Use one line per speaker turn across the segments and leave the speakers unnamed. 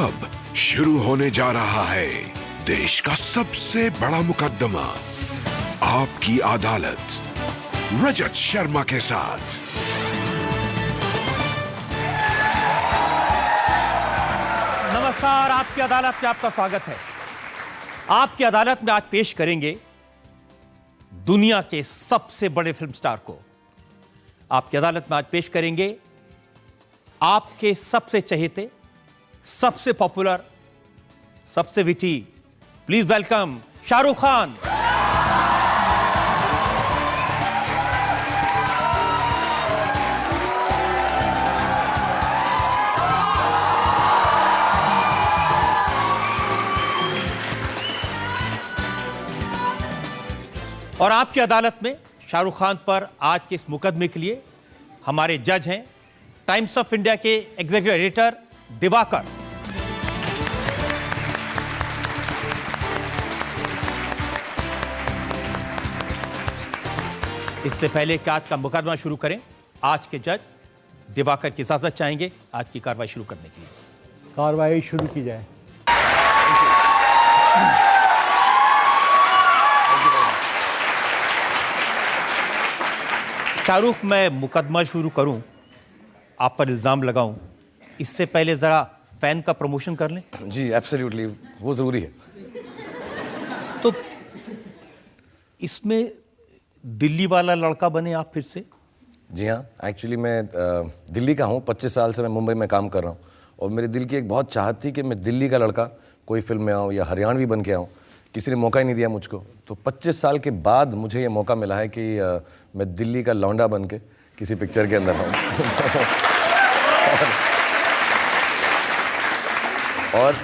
अब शुरू होने जा रहा है देश का सबसे बड़ा मुकदमा, आपकी अदालत, रजत शर्मा के साथ।
नमस्कार, आपकी अदालत में आपका स्वागत है। आपकी अदालत में आज पेश करेंगे दुनिया के सबसे बड़े फिल्म स्टार को। आपकी अदालत में आज पेश करेंगे आपके सबसे चहेते, सबसे पॉपुलर, सबसे witty, please welcome Shahrukh Khan. और आपकी अदालत में शाहरुख खान पर आज के इस मुकदमे के लिए हमारे जज हैं टाइम्स ऑफ इंडिया के एग्जीक्यूटिव एडिटर दिवाकर। इससे पहले कि आज का मुकदमा शुरू करें, आज के जज दिवाकर की इजाजत चाहेंगे आज की कार्रवाई शुरू करने के लिए।
कार्रवाई शुरू की जाए।
शाहरुख, मैं मुकदमा शुरू करूं, आप पर इल्जाम लगाऊं, इससे पहले जरा फैन का प्रमोशन कर लें।
जी एब्सोल्युटली, वो जरूरी है।
तो इसमें दिल्ली वाला लड़का बने आप फिर से?
जी हाँ, एक्चुअली मैं दिल्ली का हूँ। 25 साल से मैं मुंबई में काम कर रहा हूँ और मेरे दिल की एक बहुत चाहत थी कि मैं दिल्ली का लड़का कोई फिल्म में आऊँ या हरियाणवी बन के आऊँ। किसी ने मौका ही नहीं दिया मुझको, तो 25 साल के बाद मुझे ये मौका मिला है कि मैं दिल्ली का लौंडा बन के किसी पिक्चर के अंदर आऊँ। और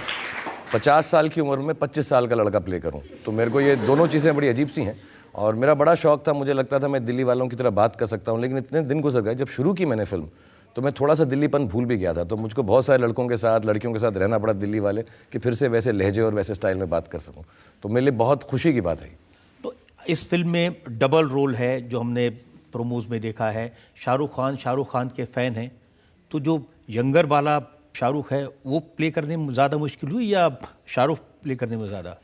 50 साल की उम्र में 25 साल का लड़का प्ले करूं, तो मेरे को ये दोनों चीज़ें बड़ी अजीब सी हैं। और मेरा बड़ा शौक था, मुझे लगता था मैं दिल्ली वालों की तरह बात कर सकता हूं, लेकिन इतने दिन गुजर गए जब शुरू की मैंने फिल्म, तो मैं थोड़ा सा दिल्लीपन भूल भी गया था। तो मुझको बहुत सारे लड़कों के साथ, लड़कियों के साथ रहना पड़ा दिल्ली वाले, कि फिर से वैसे लहजे और वैसे स्टाइल में बात कर सकूँ। तो मेरे लिए बहुत खुशी की बात है।
तो इस फिल्म में डबल रोल है, जो हमने प्रोमोज में देखा है। शाहरुख खान के फ़ैन हैं, तो जो यंगर वाला शाहरुख है वो प्ले करने में ज़्यादा मुश्किल हुई या शाहरुख प्ले करने में ज़्यादा?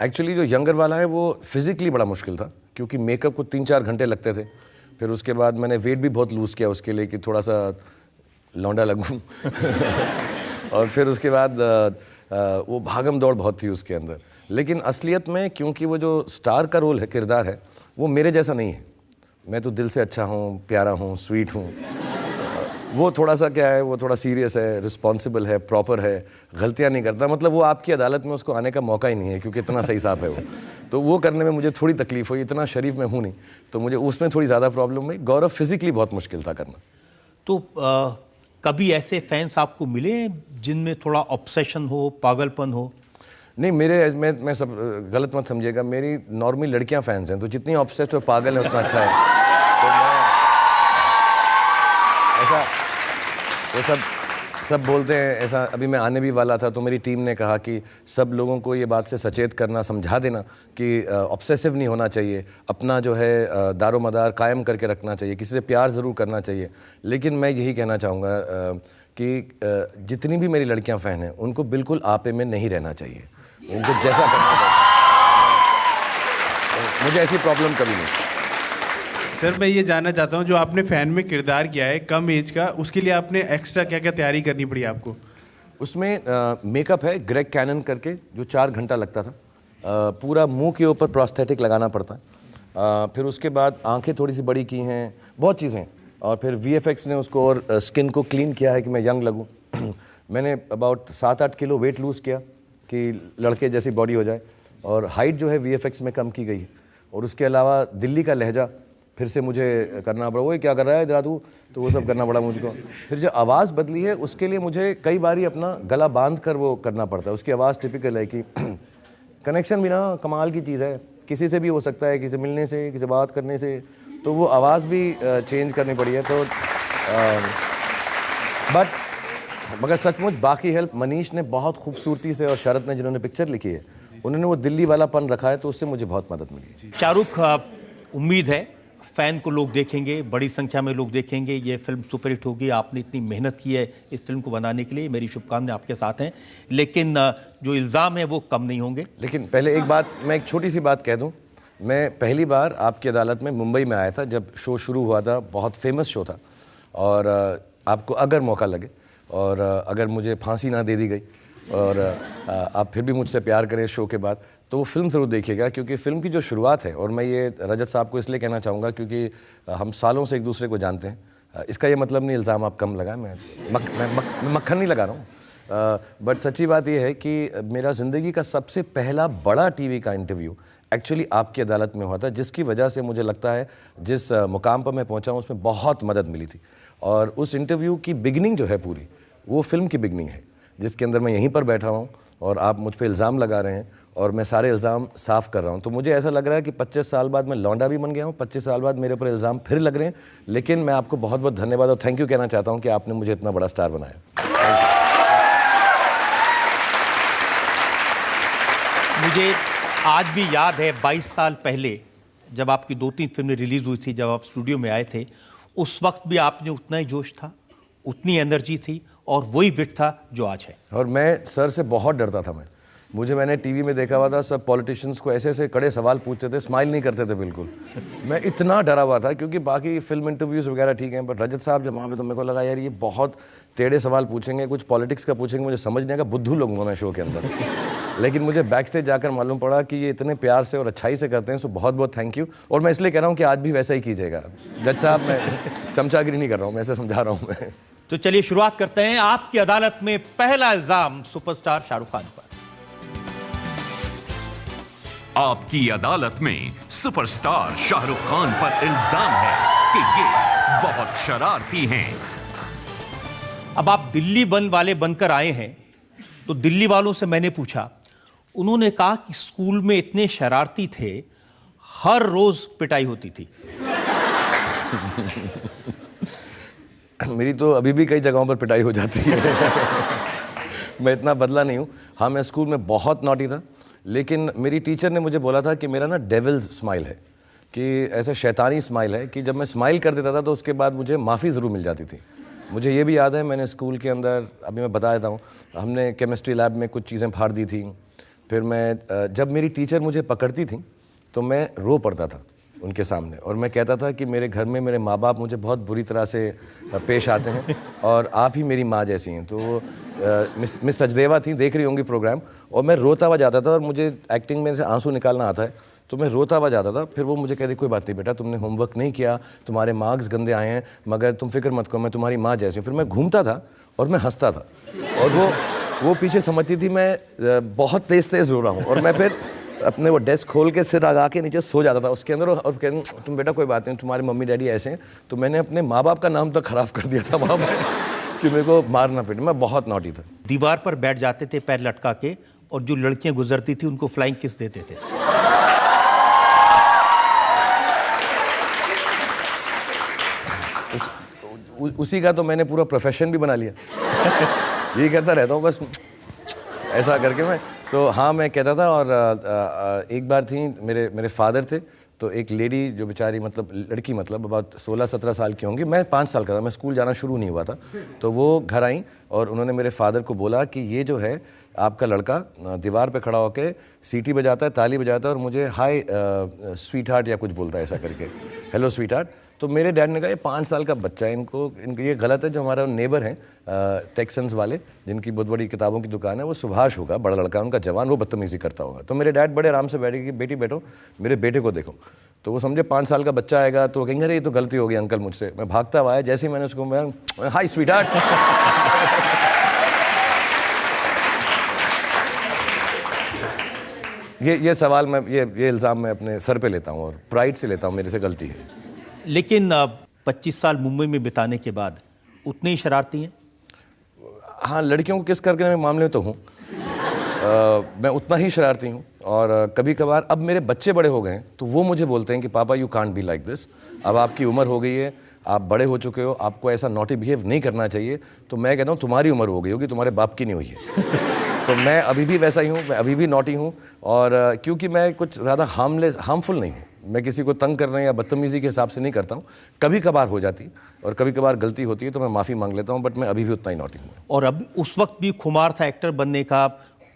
एक्चुअली जो यंगर वाला है वो फिजिकली बड़ा मुश्किल था, क्योंकि मेकअप को 3-4 घंटे लगते थे। फिर उसके बाद मैंने वेट भी बहुत लूज़ किया उसके लिए कि थोड़ा सा लौंडा लगूं। और फिर उसके बाद वो भागम दौड़ बहुत थी उसके अंदर। लेकिन असलियत में, क्योंकि वो जो स्टार का रोल है, किरदार है, वो मेरे जैसा नहीं है। मैं तो दिल से अच्छा हूँ, प्यारा हूँ, स्वीट हूँ। वो थोड़ा सा क्या है, वो थोड़ा सीरियस है, रिस्पॉन्सिबल है, प्रॉपर है, गलतियाँ नहीं करता। मतलब वो आपकी अदालत में उसको आने का मौका ही नहीं है, क्योंकि इतना सही साफ है वो। तो वो करने में मुझे थोड़ी तकलीफ हुई। इतना शरीफ मैं हूँ नहीं, तो मुझे उसमें थोड़ी ज़्यादा प्रॉब्लम हुई। गौरव फिजिकली बहुत मुश्किल था करना।
तो कभी ऐसे फैंस आपको मिले जिनमें थोड़ा ऑब्सेशन हो, पागलपन हो?
नहीं, मैं सब गलत मत समझिएगा, मेरी नॉर्मल लड़कियां फैंस हैं, तो जितनी ऑब्सेस्ड और पागल है उतना अच्छा है। तो मैं ऐसा, वो सब बोलते हैं ऐसा। अभी मैं आने भी वाला था, तो मेरी टीम ने कहा कि सब लोगों को ये बात से सचेत करना, समझा देना कि ऑब्सेसिव नहीं होना चाहिए, अपना जो है दारोमदार कायम करके रखना चाहिए, किसी से प्यार ज़रूर करना चाहिए। लेकिन मैं यही कहना चाहूँगा कि जितनी भी मेरी लड़कियां फ़ैन हैं, उनको बिल्कुल आपे में नहीं रहना चाहिए, उनको जैसा करना चाहिए। मुझे ऐसी प्रॉब्लम कभी नहीं।
सर, मैं ये जानना चाहता हूँ, जो आपने फ़ैन में किरदार किया है कम एज का, उसके लिए आपने एक्स्ट्रा क्या क्या तैयारी करनी पड़ी आपको?
उसमें मेकअप है ग्रेग कैनन करके, जो 4 घंटा लगता था। पूरा मुंह के ऊपर प्रोस्थेटिक लगाना पड़ता है। फिर उसके बाद आंखें थोड़ी सी बड़ी की हैं, बहुत चीज़ें। और फिर VFX ने उसको और स्किन को क्लीन किया है कि मैं यंग लगूँ। मैंने अबाउट 7-8 किलो वेट लूज़ किया कि लड़के जैसी बॉडी हो जाए। और हाइट जो है VFX में कम की गई है। और उसके अलावा दिल्ली का लहजा फिर से मुझे करना पड़ा। वो क्या कर रहा है इधर तू, तो वो सब करना पड़ा मुझको। फिर जो आवाज़ बदली है, उसके लिए मुझे कई बारी अपना गला बांध कर वो करना पड़ता है। उसकी आवाज़ टिपिकल है कि कनेक्शन भी ना कमाल की चीज़ है, किसी से भी हो सकता है, किसी मिलने से, किसी बात करने से। तो वो आवाज़ भी चेंज करनी पड़ी है। तो मगर सचमुच बाकी हेल्प मनीष ने बहुत खूबसूरती से, और शरद ने जिन्होंने पिक्चर लिखी है, उन्होंने वो दिल्ली वालापन रखा है, तो उससे मुझे बहुत मदद मिली।
शाहरुख, उम्मीद है फैन को लोग देखेंगे, बड़ी संख्या में लोग देखेंगे, ये फिल्म सुपरहिट होगी। आपने इतनी मेहनत की है इस फिल्म को बनाने के लिए, मेरी शुभकामनाएं आपके साथ हैं। लेकिन जो इल्ज़ाम है वो कम नहीं होंगे।
लेकिन पहले एक बात, मैं एक छोटी सी बात कह दूं। मैं पहली बार आपकी अदालत में मुंबई में आया था जब शो शुरू हुआ था, बहुत फेमस शो था। और आपको अगर मौका लगे और अगर मुझे फांसी ना दे दी गई और आप फिर भी मुझसे प्यार करें शो के बाद, तो वो फिल्म ज़रूर देखिएगा, क्योंकि फ़िल्म की जो शुरुआत है, और मैं ये रजत साहब को इसलिए कहना चाहूँगा क्योंकि हम सालों से एक दूसरे को जानते हैं। इसका ये मतलब नहीं इल्ज़ाम आप कम लगाएं, मैं मक्खन नहीं लगा रहा हूँ। बट सच्ची बात ये है कि मेरा ज़िंदगी का सबसे पहला बड़ा टीवी का इंटरव्यू एक्चुअली आपकी अदालत में हुआ था, जिसकी वजह से मुझे लगता है जिस मुकाम पर मैं पहुँचा हूँ उसमें बहुत मदद मिली थी। और उस इंटरव्यू की बिगनिंग जो है पूरी, वो फिल्म की बिगनिंग है, जिसके अंदर मैं यहीं पर बैठा हूँ और आप मुझ पे इल्ज़ाम लगा रहे हैं और मैं सारे इल्ज़ाम साफ़ कर रहा हूँ। तो मुझे ऐसा लग रहा है कि 25 साल बाद मैं लौंडा भी बन गया हूँ, 25 साल बाद मेरे ऊपर इल्ज़ाम फिर लग रहे हैं। लेकिन मैं आपको बहुत बहुत धन्यवाद और थैंक यू कहना चाहता हूँ कि आपने मुझे इतना बड़ा स्टार बनाया।
मुझे आज भी याद है 22 साल पहले जब आपकी 2-3 फिल्में रिलीज़ हुई थी, जब आप स्टूडियो में आए थे, उस वक्त भी आपने उतना ही जोश था, उतनी एनर्जी थी और वही विट था जो आज है।
और मैं सर से बहुत डरता था। मैंने टीवी में देखा हुआ था, सब पॉलिटिशियंस को ऐसे ऐसे कड़े सवाल पूछते थे, स्माइल नहीं करते थे बिल्कुल। मैं इतना डरा हुआ था, क्योंकि बाकी फिल्म इंटरव्यूज़ वगैरह ठीक हैं, पर रजत साहब जब वहाँ पे, तो मेरे को लगा यार ये बहुत टेढ़े सवाल पूछेंगे, कुछ पॉलिटिक्स का पूछेंगे, मुझे समझ नहीं आएगा, बुद्धू लोगूंगा मैं शो के अंदर। लेकिन मुझे बैक स्टेज जाकर मालूम पड़ा कि ये इतने प्यार से और अच्छाई से करते हैं, सो बहुत बहुत थैंक यू। और मैं इसलिए कह रहा हूँ कि आज भी वैसा ही कीजिएगा। जज साहब, मैं चमचागिरी नहीं कर रहा हूँ, मैं ऐसे समझा रहा हूँ मैं।
तो चलिए शुरुआत करते हैं। आपकी अदालत में पहला इल्जाम सुपरस्टार शाहरुख खान पर।
आपकी अदालत में सुपरस्टार शाहरुख खान पर इल्जाम है कि ये बहुत शरारती हैं।
अब आप दिल्ली वाले बनकर आए हैं, तो दिल्ली वालों से मैंने पूछा, उन्होंने कहा कि स्कूल में इतने शरारती थे, हर रोज पिटाई होती थी।
मेरी तो अभी भी कई जगहों पर पिटाई हो जाती है। मैं इतना बदला नहीं हूँ। हाँ, मैं स्कूल में बहुत नॉटी था, लेकिन मेरी टीचर ने मुझे बोला था कि मेरा ना डेविल्स स्माइल है, कि ऐसा शैतानी स्माइल है कि जब मैं स्माइल कर देता था तो उसके बाद मुझे माफ़ी ज़रूर मिल जाती थी। मुझे ये भी याद है, मैंने स्कूल के अंदर, अभी मैं बता देता हूँ, हमने केमिस्ट्री लैब में कुछ चीज़ें फाड़ दी थी। फिर मैं, जब मेरी टीचर मुझे पकड़ती थी तो मैं रो पड़ता था उनके सामने, और मैं कहता था कि मेरे घर में मेरे माँ बाप मुझे बहुत बुरी तरह से पेश आते हैं और आप ही मेरी माँ जैसी हैं। तो मिस सचदेवा थी, देख रही होंगी प्रोग्राम, और मैं रोता हुआ जाता था, और मुझे एक्टिंग में से आंसू निकालना आता है, तो मैं रोता हुआ जाता था। फिर वो मुझे कहती, कोई बात नहीं बेटा, तुमने होमवर्क नहीं किया, तुम्हारे मार्क्स गंदे आए हैं, मगर तुम फिक्र मत करो, मैं तुम्हारी माँ जैसी हूँ। फिर मैं घूमता था और मैं हंसता था, और वो पीछे समझती थी मैं बहुत तेज़ रो रहा हूँ, और मैं फिर अपने वो डेस्क खोल के सिर लगा के नीचे सो जाता था उसके अंदर, और कहती, तुम बेटा कोई बात नहीं, तुम्हारे मम्मी डैडी ऐसे हैं। तो मैंने अपने माँ बाप का नाम तक खराब कर दिया था वहाँ पर कि मेरे को मारना पीटे। मैं बहुत नॉटी था।
दीवार पर बैठ जाते थे पैर लटका के, और जो लड़कियां गुजरती थी उनको फ्लाइंग किस देते थे।
उसी का तो मैंने पूरा प्रोफेशन भी बना लिया। यही करता रहता हूँ बस, ऐसा करके मैं। तो हाँ, मैं कहता था। और एक बार थी, मेरे फादर थे, तो एक लेडी जो बेचारी, मतलब लड़की, मतलब about 16-17 साल की होंगी, मैं 5 साल का था, मैं स्कूल जाना शुरू नहीं हुआ था। तो वो घर आई और उन्होंने मेरे फादर को बोला कि ये जो है आपका लड़का दीवार पे खड़ा होकर सीटी बजाता है, ताली बजाता है, और मुझे हाय स्वीट हार्ट या कुछ बोलता है ऐसा करके, हेलो स्वीट हार्ट। तो मेरे डैड ने कहा ये 5 साल का बच्चा है, इनको ये गलत है। जो हमारा नेबर हैं टेक्सन्स वाले, जिनकी बहुत बड़ी किताबों की दुकान है, वो सुभाष होगा, बड़ा लड़का उनका जवान, वो बदतमीजी करता होगा। तो मेरे डैड बड़े आराम से बैठे कि बेटी बैठो, मेरे बेटे को देखो। तो वो समझे 5 साल का बच्चा आएगा तो कहेंगे अरे ये तो गलती हो गई अंकल मुझसे। मैं भागता हुआ आया, जैसे ही मैंने उसको हाय स्वीट हार्ट। ये सवाल मैं, ये इल्ज़ाम मैं अपने सर पे लेता हूँ और प्राइड से लेता हूँ, मेरे से गलती है।
लेकिन 25 साल मुंबई में बिताने के बाद उतने ही शरारती हैं?
हाँ, लड़कियों को किस करके मैं मामले में तो हूँ, मैं उतना ही शरारती हूँ। और कभी कभार, अब मेरे बच्चे बड़े हो गए हैं तो वो मुझे बोलते हैं कि पापा you can't be like this, अब आपकी उम्र हो गई है, आप बड़े हो चुके हो, आपको ऐसा नॉटी बिहेव नहीं करना चाहिए। तो मैं कहता हूँ तुम्हारी उम्र हो गई होगी, तुम्हारे बाप की नहीं हुई है। तो मैं अभी भी वैसा ही हूँ, मैं अभी भी नॉटी हूँ। और क्योंकि मैं कुछ ज़्यादा हार्मफुल नहीं हूँ, मैं किसी को तंग करने या बदतमीज़ी के हिसाब से नहीं करता हूँ। कभी कभार हो जाती है और कभी कभार गलती होती है तो मैं माफ़ी मांग लेता हूँ, बट मैं अभी भी उतना ही नॉटी हूँ।
और अब उस वक्त भी खुमार था एक्टर बनने का।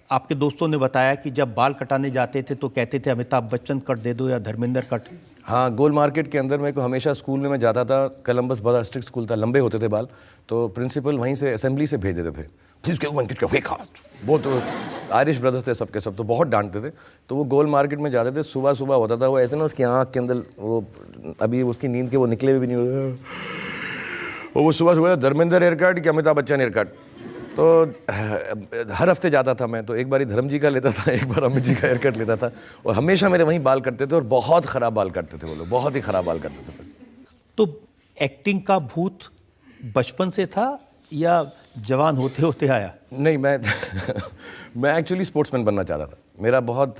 आपके दोस्तों ने बताया कि जब बाल कटाने जाते थे तो कहते थे अमिताभ बच्चन कट दे दो या धर्मेंद्र कट।
हाँ, गोल मार्केट के अंदर मेरे को हमेशा स्कूल में मैं जाता था, कोलंबस बड़ा स्ट्रिक्ट स्कूल था, लंबे होते थे बाल, तो प्रिंसिपल वहीं से असेंबली से भेज देते थे। वो तो आयरिश ब्रदर्स थे सबके सब, तो बहुत डांटते थे। तो वो गोल मार्केट में जाते थे, सुबह सुबह होता था वो ऐसे ना, उसकी आँख के अंदर वो अभी उसकी नींद के वो निकले भी नहीं हुए, वो सुबह सुबह धर्मेंद्र हेयर कट कि अमिताभ बच्चन हेयर कट। तो हर हफ्ते जाता था मैं, तो एक बार धर्म जी का लेता था, एक बार अमित जी का हेयर कट लेता था, और हमेशा मेरे वहीं बाल कटते थे और बहुत ख़राब बाल काटते थे वो लोग, बहुत ही ख़राब बाल काटते थे।
तो एक्टिंग का भूत बचपन से था या जवान होते होते आया?
नहीं, मैं एक्चुअली स्पोर्ट्समैन बनना चाहता था। मेरा बहुत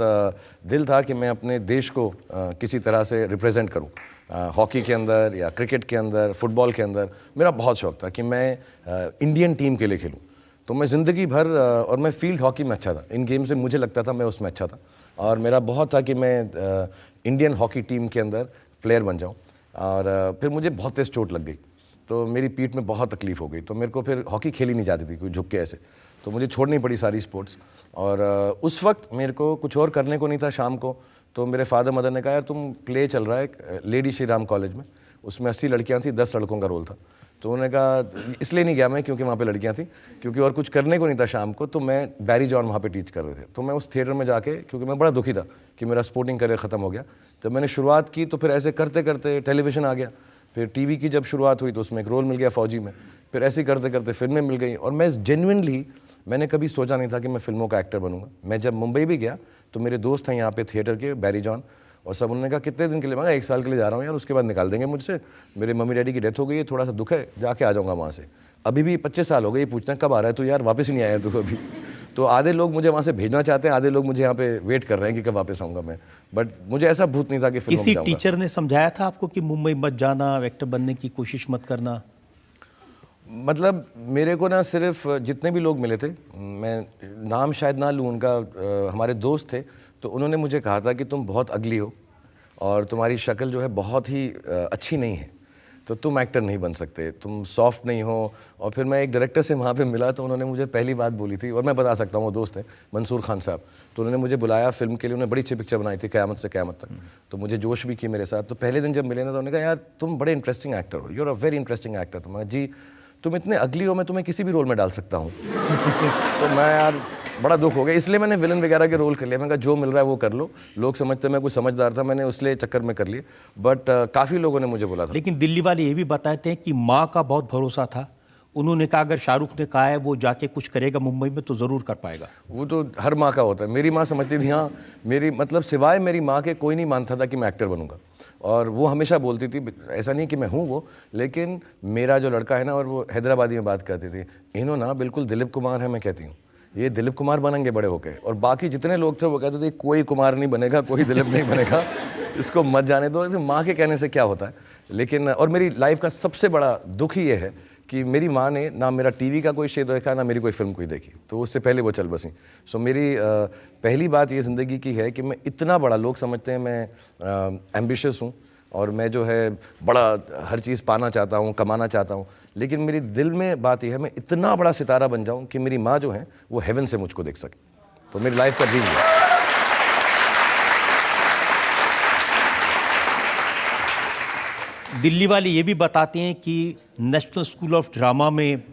दिल था कि मैं अपने देश को किसी तरह से रिप्रेजेंट करूं, हॉकी के अंदर या क्रिकेट के अंदर, फुटबॉल के अंदर। मेरा बहुत शौक था कि मैं इंडियन टीम के लिए खेलूं। तो मैं ज़िंदगी भर और मैं फील्ड हॉकी में अच्छा था, इन गेम से मुझे लगता था मैं उसमें अच्छा था, और मेरा बहुत था कि मैं इंडियन हॉकी टीम के अंदर प्लेयर बन जाऊँ। और फिर मुझे बहुत तेज़ चोट लग गई, तो मेरी पीठ में बहुत तकलीफ़ हो गई, तो मेरे को फिर हॉकी खेली नहीं जाती थी, कोई झुक के ऐसे, तो मुझे छोड़नी पड़ी सारी स्पोर्ट्स। और उस वक्त मेरे को कुछ और करने को नहीं था शाम को, तो मेरे फादर मदर ने कहा यार तुम प्ले चल रहा है लेडी श्री राम कॉलेज में, उसमें 80 लड़कियां थी, 10 लड़कों का रोल था। तो उन्होंने कहा, इसलिए नहीं गया मैं क्योंकि वहाँ पे लड़कियाँ थी, क्योंकि और कुछ करने को नहीं था शाम को, तो मैं बैरी जॉन वहाँ पे टीच कर रहे थे। तो मैं उस थिएटर में जाके, क्योंकि मैं बड़ा दुखी था कि मेरा स्पोर्टिंग करियर ख़त्म हो गया, तो मैंने शुरुआत की, तो फिर ऐसे करते करते टेलीविज़न आ गया, फिर टीवी की जब शुरुआत हुई तो उसमें एक रोल मिल गया फौजी में, फिर ऐसे ही करते करते फिल्में मिल गई। और मैं जेन्युइनली मैंने कभी सोचा नहीं था कि मैं फिल्मों का एक्टर बनूंगा। मैं जब मुंबई भी गया तो मेरे दोस्त हैं यहाँ पे थिएटर के, बैरी जॉन, और सब उन्होंने कहा कितने दिन के लिए? मैं 1 साल के लिए जा रहा हूँ यार, उसके बाद निकाल देंगे मुझसे, मेरे मम्मी डैडी की डेथ हो गई है, थोड़ा सा दुख है, जाके आ जाऊँगा वहाँ से। अभी भी 25 साल हो गए, पूछते हैं कब आ रहा है तो, यार वापस ही नहीं आया तू अभी। तो आधे लोग मुझे वहाँ से भेजना चाहते हैं, आधे लोग मुझे यहाँ पे वेट कर रहे हैं कि कब वापस आऊँगा मैं, बट मुझे ऐसा भूत नहीं था कि फिल्मों में
किसी
जाऊँगा।
टीचर ने समझाया था आपको कि मुंबई मत जाना, एक्टर बनने की कोशिश मत करना?
मतलब मेरे को ना सिर्फ जितने भी लोग मिले थे, मैं नाम शायद ना लूँ उनका, हमारे दोस्त थे, तो उन्होंने मुझे कहा था कि तुम बहुत अगली हो और तुम्हारी शक्ल जो है बहुत ही अच्छी नहीं है, तो तुम एक्टर नहीं बन सकते, तुम सॉफ्ट नहीं हो। और फिर मैं एक डायरेक्टर से वहाँ पे मिला, तो उन्होंने मुझे पहली बात बोली थी, और मैं बता सकता हूँ, वो दोस्त हैं मंसूर खान साहब, तो उन्होंने मुझे बुलाया फिल्म के लिए, उन्होंने बड़ी अच्छी पिक्चर बनाई थी क़यामत से क़यामत तक, तो मुझे जोश भी की मेरे साथ। तो पहले दिन जब मिले ना, तो उन्होंने कहा यार तुम बड़े इंटरेस्टिंग एक्टर हो, you are a very interesting actor. तो मैं जी तुम इतने अगली हो, मैं तुम्हें किसी भी रोल में डाल सकता हूँ। तो मैं यार बड़ा दुख हो गया, इसलिए मैंने विलन वगैरह के रोल कर लिया। मैंने कहा जो मिल रहा है वो कर लो, लोग समझते मैं कुछ समझदार था, मैंने उसलिए चक्कर में कर लिए, बट काफ़ी लोगों ने मुझे बोला था।
लेकिन दिल्ली वाले ये भी बताते हैं कि माँ का बहुत भरोसा था, उन्होंने कहा अगर शाहरुख ने कहा है वो जाके कुछ करेगा मुंबई में तो ज़रूर कर पाएगा।
वो तो हर माँ का होता है। मेरी माँ समझती थी, हाँ मेरी मतलब सिवाय मेरी माँ के कोई नहीं मानता था कि मैं एक्टर बनूंगा, और वो हमेशा बोलती थी, ऐसा नहीं कि मैं हूँ वो, लेकिन मेरा जो लड़का है ना, और वो हैदराबादी में बात करती थी, इन्हों ना बिल्कुल दिलीप कुमार है, मैं कहती हूँ ये दिलीप कुमार बनेंगे बड़े होके। और बाकी जितने लोग थे वो कहते थे कोई कुमार नहीं बनेगा, कोई दिलीप नहीं बनेगा, इसको मत जाने दो। ऐसे माँ के कहने से क्या होता है। लेकिन और मेरी लाइफ का सबसे बड़ा दुख ही ये है कि मेरी माँ ने ना मेरा टीवी का कोई शो देखा, ना मेरी कोई फिल्म कोई देखी, तो उससे पहले वो चल बसी। सो मेरी पहली बात ये ज़िंदगी की है कि मैं इतना बड़ा, लोग समझते हैं मैं एम्बिशियस हूँ और मैं जो है बड़ा हर चीज़ पाना चाहता हूँ, कमाना चाहता हूँ, लेकिन मेरी दिल में बात यह है मैं इतना बड़ा सितारा बन जाऊँ कि मेरी माँ जो है वो हेवन से मुझको देख सके। तो मेरी लाइफ का ड्रीम है।
दिल्ली वाले ये भी बताते हैं कि नेशनल स्कूल ऑफ ड्रामा में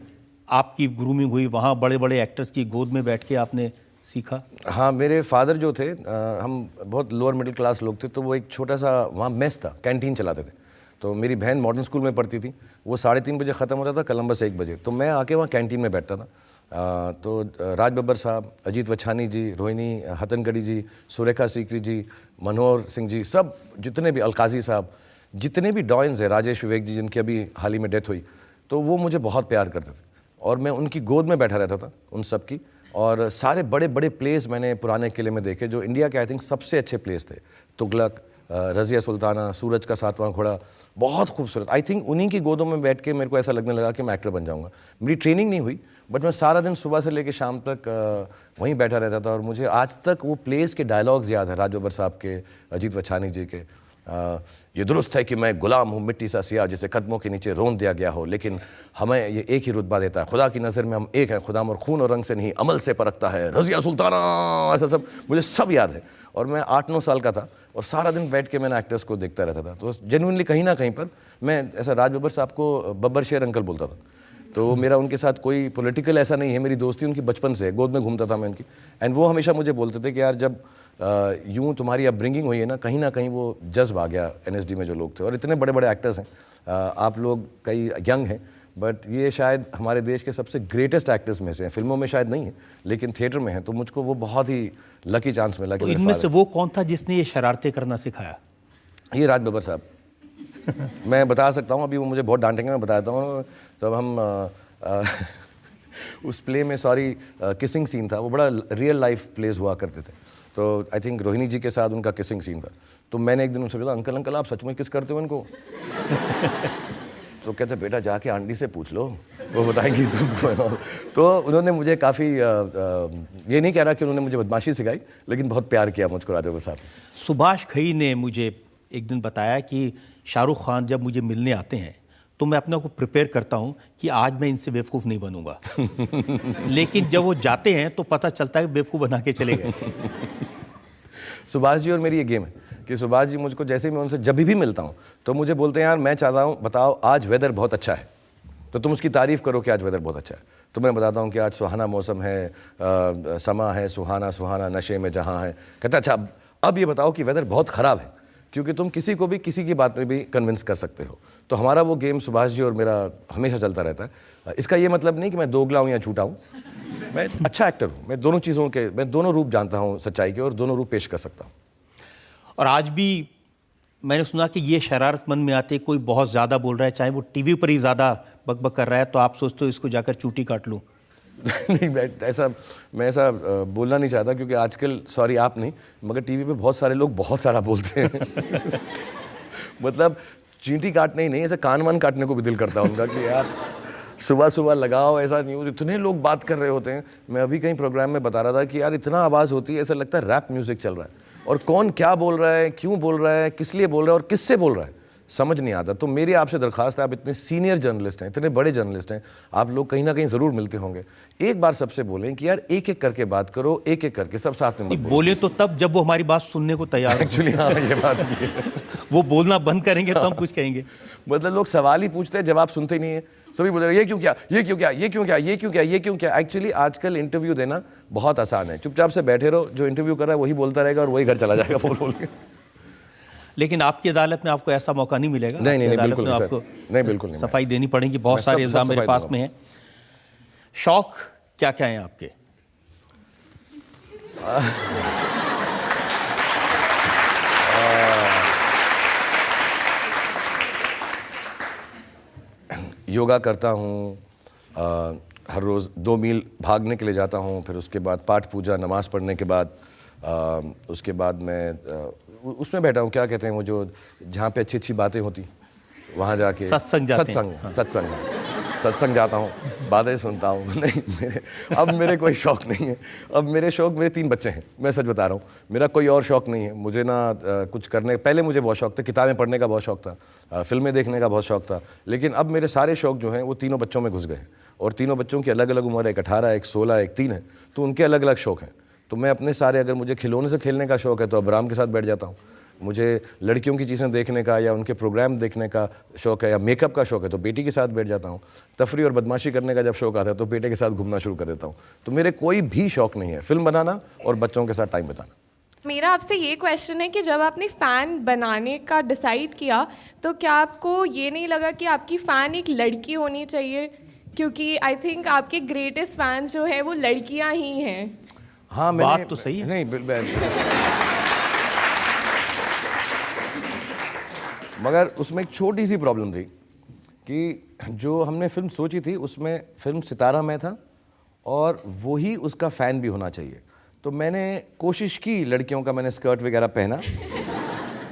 आपकी ग्रूमिंग हुई, वहाँ बड़े बड़े एक्टर्स की गोद में बैठ के आपने सीखा।
हाँ, मेरे फादर जो थे, हम बहुत लोअर मिडिल क्लास लोग थे, तो वो एक छोटा सा वहाँ मेस था, कैंटीन चलाते थे। तो मेरी बहन मॉडर्न स्कूल में पढ़ती थी, वो 3:30 बजे ख़त्म होता था, कोलंबस 1 बजे, तो मैं आके वहाँ कैंटीन में बैठता था। तो राज बब्बर साहब, अजीत वछानी जी, रोहिणी हतनगढ़ी जी, सुरेखा सीकरी जी, मनोहर सिंह जी, सब जितने भी, अलकाजी साहब, जितने भी डॉयंस हैं, राजेश विवेक जी जिनकी अभी हाल ही में डेथ हुई, तो वो मुझे बहुत प्यार करते थे और मैं उनकी गोद में बैठा रहता था, उन सब की। और सारे बड़े बड़े प्लेस मैंने पुराने किले में देखे, जो इंडिया के आई थिंक सबसे अच्छे प्लेस थे। तुगलक, रज़िया सुल्ताना, सूरज का 7वां घोड़ा, बहुत खूबसूरत। आई थिंक उन्हीं की गोदों में बैठ के मेरे को ऐसा लगने लगा कि मैं एक्टर बन जाऊंगा। मेरी ट्रेनिंग नहीं हुई, बट मैं सारा दिन सुबह से लेकर शाम तक वहीं बैठा रहता था और मुझे आज तक वो प्लेस के डायलॉग्स याद है, राज बब्बर साहब के, अजीत वछानी जी के। ये दुरुस्त है कि मैं गुलाम हूँ मिट्टी सा सिया जिसे कदमों के नीचे रोन दिया गया हो, लेकिन हमें ये एक ही रुतबा देता है, खुदा की नज़र में हम एक हैं, खुदा और खून और रंग से नहीं अमल से परखता है, रज़िया सुल्ताना, ऐसा सब मुझे सब याद है। और मैं 8-9 साल का था और सारा दिन बैठ के मैंने एक्टर्स को देखता रहता था। तो जेन्युइनली कहीं ना कहीं पर मैं ऐसा राज बब्बर साहब को बब्बर शेर अंकल बोलता था। तो मेरा उनके साथ कोई पॉलिटिकल ऐसा नहीं है, मेरी दोस्ती उनकी बचपन से है, गोद में घूमता था मैं उनकी। एंड वो हमेशा मुझे बोलते थे कि यार जब यूँ तुम्हारी अपब्रिंगिंग हुई है ना कहीं वो जज्ब आ गया एनएसडी में जो लोग थे। और इतने बड़े बड़े एक्टर्स हैं, आप लोग कई यंग हैं, बट ये शायद हमारे देश के सबसे ग्रेटेस्ट एक्टर्स में से हैं। फिल्मों में शायद नहीं है लेकिन थिएटर में है, तो मुझको वो बहुत ही लकी चांस मिला।
तो इनमें से वो कौन था जिसने ये शरारतें करना सिखाया?
ये राज बब्बर साहब। मैं बता सकता हूँ, अभी वो मुझे बहुत डांटेंगे, मैं बताता हूँ। तब हम उस प्ले में किसिंग सीन था, वो बड़ा रियल लाइफ प्लेस हुआ करते थे। तो आई थिंक रोहिणी जी के साथ उनका किसिंग सीन था। तो मैंने एक दिन उनसे बोला, अंकल अंकल आप सच में किस करते हो इनको? तो कहते बेटा जाके आंटी से पूछ लो, वो बताएंगी तुमको। तो उन्होंने मुझे काफ़ी ये नहीं कह रहा कि उन्होंने मुझे बदमाशी सिखाई, लेकिन बहुत प्यार किया मुझको राज बब्बर साहब।
सुभाष घई ने मुझे एक दिन बताया कि शाहरुख खान जब मुझे मिलने आते हैं तो मैं अपने को प्रिपेयर करता हूं कि आज मैं इनसे बेवकूफ़ नहीं बनूंगा। लेकिन जब वो जाते हैं तो पता चलता है कि बेवकूफ़ बना के चले गए।
सुभाष जी और मेरी ये गेम है कि सुभाष जी मुझको जैसे ही मैं उनसे जब भी मिलता हूँ तो मुझे बोलते हैं यार मैं चाहता हूँ बताओ आज वेदर बहुत अच्छा है, तो तुम उसकी तारीफ़ करो कि आज वेदर बहुत अच्छा है। तो मैं बताता हूँ कि आज सुहाना मौसम है, समा है सुहाना सुहाना, नशे में जहाँ है। कहता अच्छा अब ये बताओ कि वेदर बहुत ख़राब है, क्योंकि तुम किसी को भी किसी की बात में भी कन्विंस कर सकते हो। तो हमारा वो गेम सुभाष जी और मेरा हमेशा चलता रहता है। इसका ये मतलब नहीं कि मैं दोगला हूँ या झूठा हूँ, मैं अच्छा एक्टर हूँ। मैं दोनों चीज़ों के, मैं दोनों रूप जानता हूँ सच्चाई के, और दोनों रूप पेश कर सकता हूँ।
और आज भी मैंने सुना कि ये शरारत मन में आते कोई बहुत ज़्यादा बोल रहा है, चाहे वो टीवी पर ही ज़्यादा बकबक कर रहा है, तो आप सोचते हो इसको जाकर चूटी काट लूँ?
नहीं, मैं ऐसा बोलना नहीं चाहता, क्योंकि आजकल सॉरी आप नहीं मगर टीवी पे बहुत सारे लोग बहुत सारा बोलते हैं। मतलब चींटी काटने ही नहीं, ऐसा कान वान काटने को भी दिल करता है उनका कि यार सुबह सुबह लगाओ ऐसा न्यूज़, इतने लोग बात कर रहे होते हैं। मैं अभी कहीं प्रोग्राम में बता रहा था कि यार इतना आवाज़ होती है, ऐसा लगता है रैप म्यूज़िक चल रहा है, और कौन क्या बोल रहा है, क्यों बोल रहा है, किस लिए बोल रहा है और किससे बोल रहा है समझ नहीं आता। तो मेरी आपसे दरख्वास्त है, आप इतने सीनियर जर्नलिस्ट हैं, इतने बड़े जर्नलिस्ट हैं, आप लोग कहीं ना कहीं ज़रूर मिलते होंगे, एक बार सबसे बोलें कि यार एक एक करके बात करो, एक एक करके, सब साथ में
बोले तो तब जब वो हमारी बात सुनने को तैयार हो।
एक्चुअली हाँ, ये बात भी है।
वो बोलना बंद करेंगे तो हम कुछ कहेंगे।
मतलब लोग सवाल ही पूछते हैं, जवाब सुनते नहीं है। सभी बोल रहे ये क्यों क्या, ये क्यों क्या, ये क्यों क्या, ये क्यों क्या, ये क्यों क्या। एक्चुअली आजकल इंटरव्यू देना बहुत आसान है, चुपचाप से बैठे रहो, जो इंटरव्यू कर रहा है वही बोलता रहेगा और वही घर चला जाएगा बोल बोल के।
लेकिन आपकी अदालत में आपको ऐसा मौका नहीं मिलेगा।
नहीं, बिल्कुल नहीं,
आपको
नहीं, बिल्कुल नहीं,
सफाई देनी पड़ेगी। बहुत सारे इल्जाम मेरे पास में हैं। शौक क्या क्या हैं आपके? योगा करता हूँ, हर रोज़ 2 मील भागने के लिए जाता हूँ, फिर उसके बाद पाठ पूजा, नमाज़ पढ़ने के बाद उसके बाद मैं उसमें बैठा हूँ, क्या कहते हैं वो जो जहाँ पे अच्छी अच्छी बातें होती, वहाँ जाके सत्संग
सत्संग जाता हूँ, बातें सुनता हूँ। नहीं, अब मेरे कोई शौक़ नहीं है। अब मेरे शौक़, मेरे 3 बच्चे हैं, मैं सच बता रहा हूँ, मेरा कोई और शौक़ नहीं है। मुझे ना कुछ करने, पहले मुझे बहुत शौक़ था, किताबें पढ़ने का बहुत शौक़ था, फिल्में देखने का बहुत शौक़ था, लेकिन अब मेरे सारे शौक़ जो हैं वो तीनों बच्चों में घुस गए हैं। और तीनों बच्चों की अलग अलग उम्र है, एक 18, एक 16, एक 3 है, तो उनके अलग अलग शौक़ हैं। तो मैं अपने सारे, अगर मुझे खिलौने से खेलने का शौक़ है तो अब्राम के साथ बैठ जाता हूँ, मुझे लड़कियों की चीज़ें देखने का या उनके प्रोग्राम देखने का शौक़ है, या मेकअप का शौक़ है तो बेटी के साथ बैठ जाता हूँ, तफरी और बदमाशी करने का जब शौक़ आता है तो बेटे के साथ घूमना शुरू कर देता हूँ। तो मेरे कोई भी शौक़ नहीं है, फिल्म बनाना और बच्चों के साथ टाइम बिताना।
मेरा आपसे ये क्वेश्चन है कि जब आपने फ़ैन बनाने का डिसाइड किया तो क्या आपको ये नहीं लगा कि आपकी फ़ैन एक लड़की होनी चाहिए? क्योंकि आई थिंक आपके ग्रेटेस्ट फैंस जो है वो लड़कियां ही हैं।
हाँ,
बात तो सही है।
नहीं, मगर उसमें एक छोटी सी प्रॉब्लम थी कि जो हमने फिल्म सोची थी उसमें फिल्म सितारा मैं था और वही उसका फ़ैन भी होना चाहिए। तो मैंने कोशिश की, लड़कियों का मैंने स्कर्ट वगैरह पहना,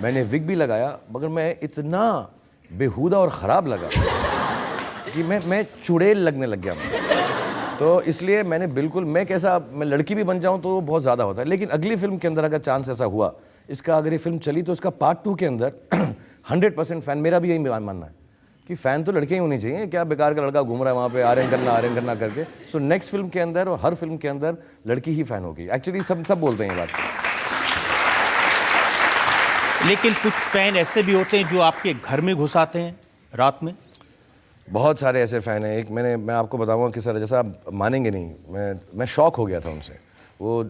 मैंने विग भी लगाया, मगर मैं इतना बेहुदा और ख़राब लगा कि मैं चुड़ैल लगने लग गया। तो इसलिए मैंने बिल्कुल, मैं लड़की भी बन जाऊं तो बहुत ज़्यादा होता है, लेकिन अगली फिल्म के अंदर अगर चांस ऐसा हुआ, इसका अगर ये फिल्म चली तो इसका पार्ट 2 के अंदर 100% फ़ैन, मेरा भी यही मानना है कि फ़ैन तो लड़के ही होने चाहिए, क्या बेकार का लड़का घूम रहा है वहाँ पे आर्यन करना करके। सो नेक्स्ट फिल्म के अंदर और हर फिल्म के अंदर लड़की ही फ़ैन होगी। एक्चुअली सब बोलते हैं ये बात।
लेकिन कुछ फैन ऐसे भी होते हैं जो आपके घर में घुस आते हैं रात में।
बहुत सारे ऐसे फ़ैन हैं। एक मैं आपको बताऊंगा कि सर, जैसा आप मानेंगे नहीं, मैं शॉक हो गया था उनसे। वो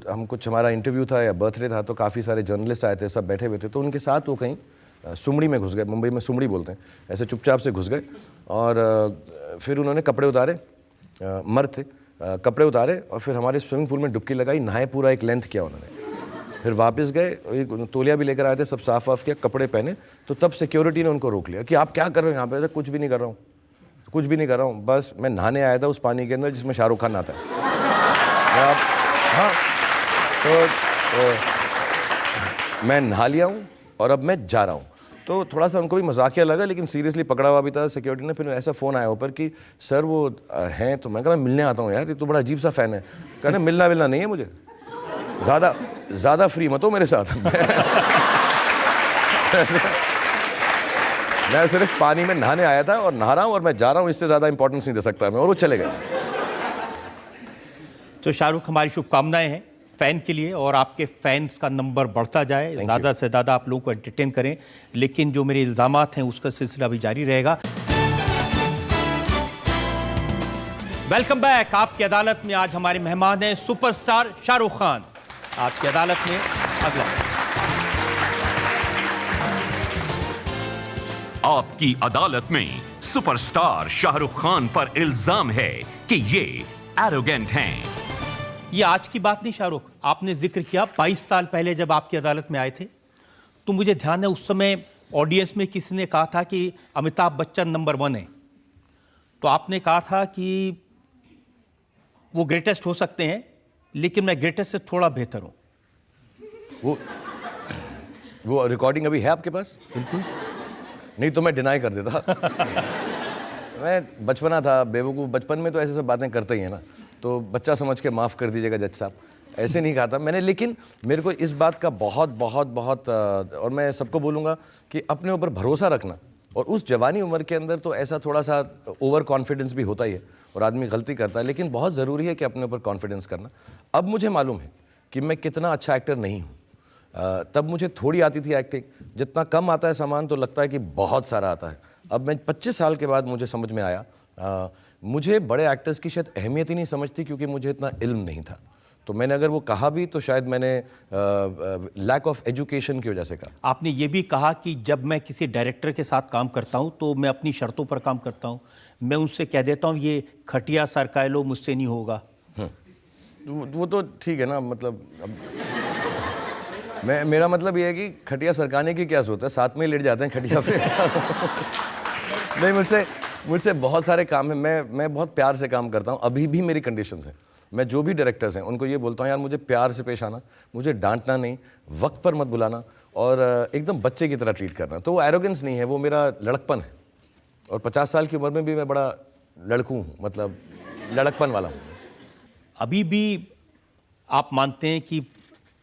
हमारा इंटरव्यू था या बर्थडे था, तो काफ़ी सारे जर्नलिस्ट आए थे, सब बैठे हुए थे, तो उनके साथ वो कहीं सुमड़ी में घुस गए, मुंबई में सुमड़ी बोलते हैं, ऐसे चुपचाप से घुस गए और फिर उन्होंने कपड़े उतारे, मर्द थे, कपड़े उतारे और फिर हमारे स्विमिंग पूल में डुबकी लगाई, नहाए, पूरा एक लेंथ किया उन्होंने, फिर वापस गए, एक तौलिया भी लेकर आए थे, सब साफ वाफ किया, कपड़े पहने। तो तब सिक्योरिटी ने उनको रोक लिया कि आप क्या कर रहे हो यहाँ पे? कुछ भी नहीं कर रहा हूँ, कुछ भी नहीं कर रहा हूँ, बस मैं नहाने आया था उस पानी के अंदर जिसमें शाहरुख खान नहाता है। हाँ, तो मैं नहा लिया हूँ और अब मैं जा रहा हूँ। तो थोड़ा सा उनको भी मजाकिया लगा, लेकिन सीरियसली पकड़ा हुआ भी था सिक्योरिटी ने। फिर ऐसा फ़ोन आया ऊपर कि सर वो हैं, तो मैं कहा मैं मिलने आता हूँ यार, ये तो बड़ा अजीब सा फ़ैन है। कहना मिलना नहीं है मुझे, ज़्यादा फ्री मत हो मेरे साथ। मैं सिर्फ पानी में नहाने आया था और नहा रहा हूँ और मैं जा रहा हूँ, इससे ज़्यादा इंपॉर्टेंस नहीं दे सकता मैं। और वो चले गए।
तो शाहरुख, हमारी शुभकामनाएं हैं फैन के लिए और आपके फैंस का नंबर बढ़ता जाए, ज़्यादा से ज़्यादा आप लोगों को एंटरटेन करें। लेकिन जो मेरे इल्ज़ामात हैं उसका सिलसिला भी जारी रहेगा। Welcome back. आपकी अदालत में आज हमारे मेहमान हैं सुपरस्टार शाहरुख खान। आपकी अदालत में अगला।
आपकी अदालत में सुपरस्टार शाहरुख खान पर इल्जाम है कि ये एरोगेंट हैं।
ये आज की बात नहीं शाहरुख, आपने जिक्र किया 22 साल पहले जब आपकी अदालत में आए थे, तो मुझे ध्यान है उस समय ऑडियंस में किसी ने कहा था कि अमिताभ बच्चन नंबर 1 है, तो आपने कहा था कि वो ग्रेटेस्ट हो सकते हैं लेकिन मैं ग्रेटेस्ट से थोड़ा बेहतर हूं।
वो रिकॉर्डिंग अभी है आपके पास? बिल्कुल नहीं तो मैं डिनाई कर देता। मैं बचपना था, बेवकूफ़, बचपन में तो ऐसे सब बातें करते ही है ना, तो बच्चा समझ के माफ़ कर दीजिएगा जज साहब, ऐसे नहीं कहा था मैंने। लेकिन मेरे को इस बात का बहुत और मैं सबको बोलूँगा कि अपने ऊपर भरोसा रखना। और उस जवानी उम्र के अंदर तो ऐसा थोड़ा सा ओवर कॉन्फिडेंस भी होता ही है और आदमी गलती करता है, लेकिन बहुत ज़रूरी है कि अपने ऊपर कॉन्फिडेंस करना। अब मुझे मालूम है कि मैं कितना अच्छा एक्टर नहीं हूँ। तब मुझे थोड़ी आती थी एक्टिंग, जितना कम आता है सामान तो लगता है कि बहुत सारा आता है। अब मैं 25 साल के बाद मुझे समझ में आया, मुझे बड़े एक्टर्स की शायद अहमियत ही नहीं समझती क्योंकि मुझे इतना इल्म नहीं था। तो मैंने अगर वो कहा भी तो शायद मैंने लैक ऑफ एजुकेशन की वजह से कहा।
आपने ये भी कहा कि जब मैं किसी डायरेक्टर के साथ काम करता हूँ तो मैं अपनी शर्तों पर काम करता हूँ, मैं उनसे कह देता हूँ ये खटिया सरकाए लो, मुझसे नहीं होगा।
वो तो ठीक है ना, मतलब मेरा मतलब ये है कि खटिया सरकाने की क्या जरूरत है, साथ में ही लेट जाते हैं खटिया पे। नहीं, मुझसे बहुत सारे काम है, मैं बहुत प्यार से काम करता हूँ। अभी भी मेरी कंडीशंस हैं, मैं जो भी डायरेक्टर्स हैं उनको ये बोलता हूँ यार मुझे प्यार से पेश आना, मुझे डांटना नहीं, वक्त पर मत बुलाना और एकदम बच्चे की तरह ट्रीट करना। तो वो एरोगेंस नहीं है, वो मेरा लड़कपन है। और 50 साल की उम्र में भी मैं बड़ा लड़कू हूँ, मतलब लड़कपन वाला हूँ।
अभी भी आप मानते हैं कि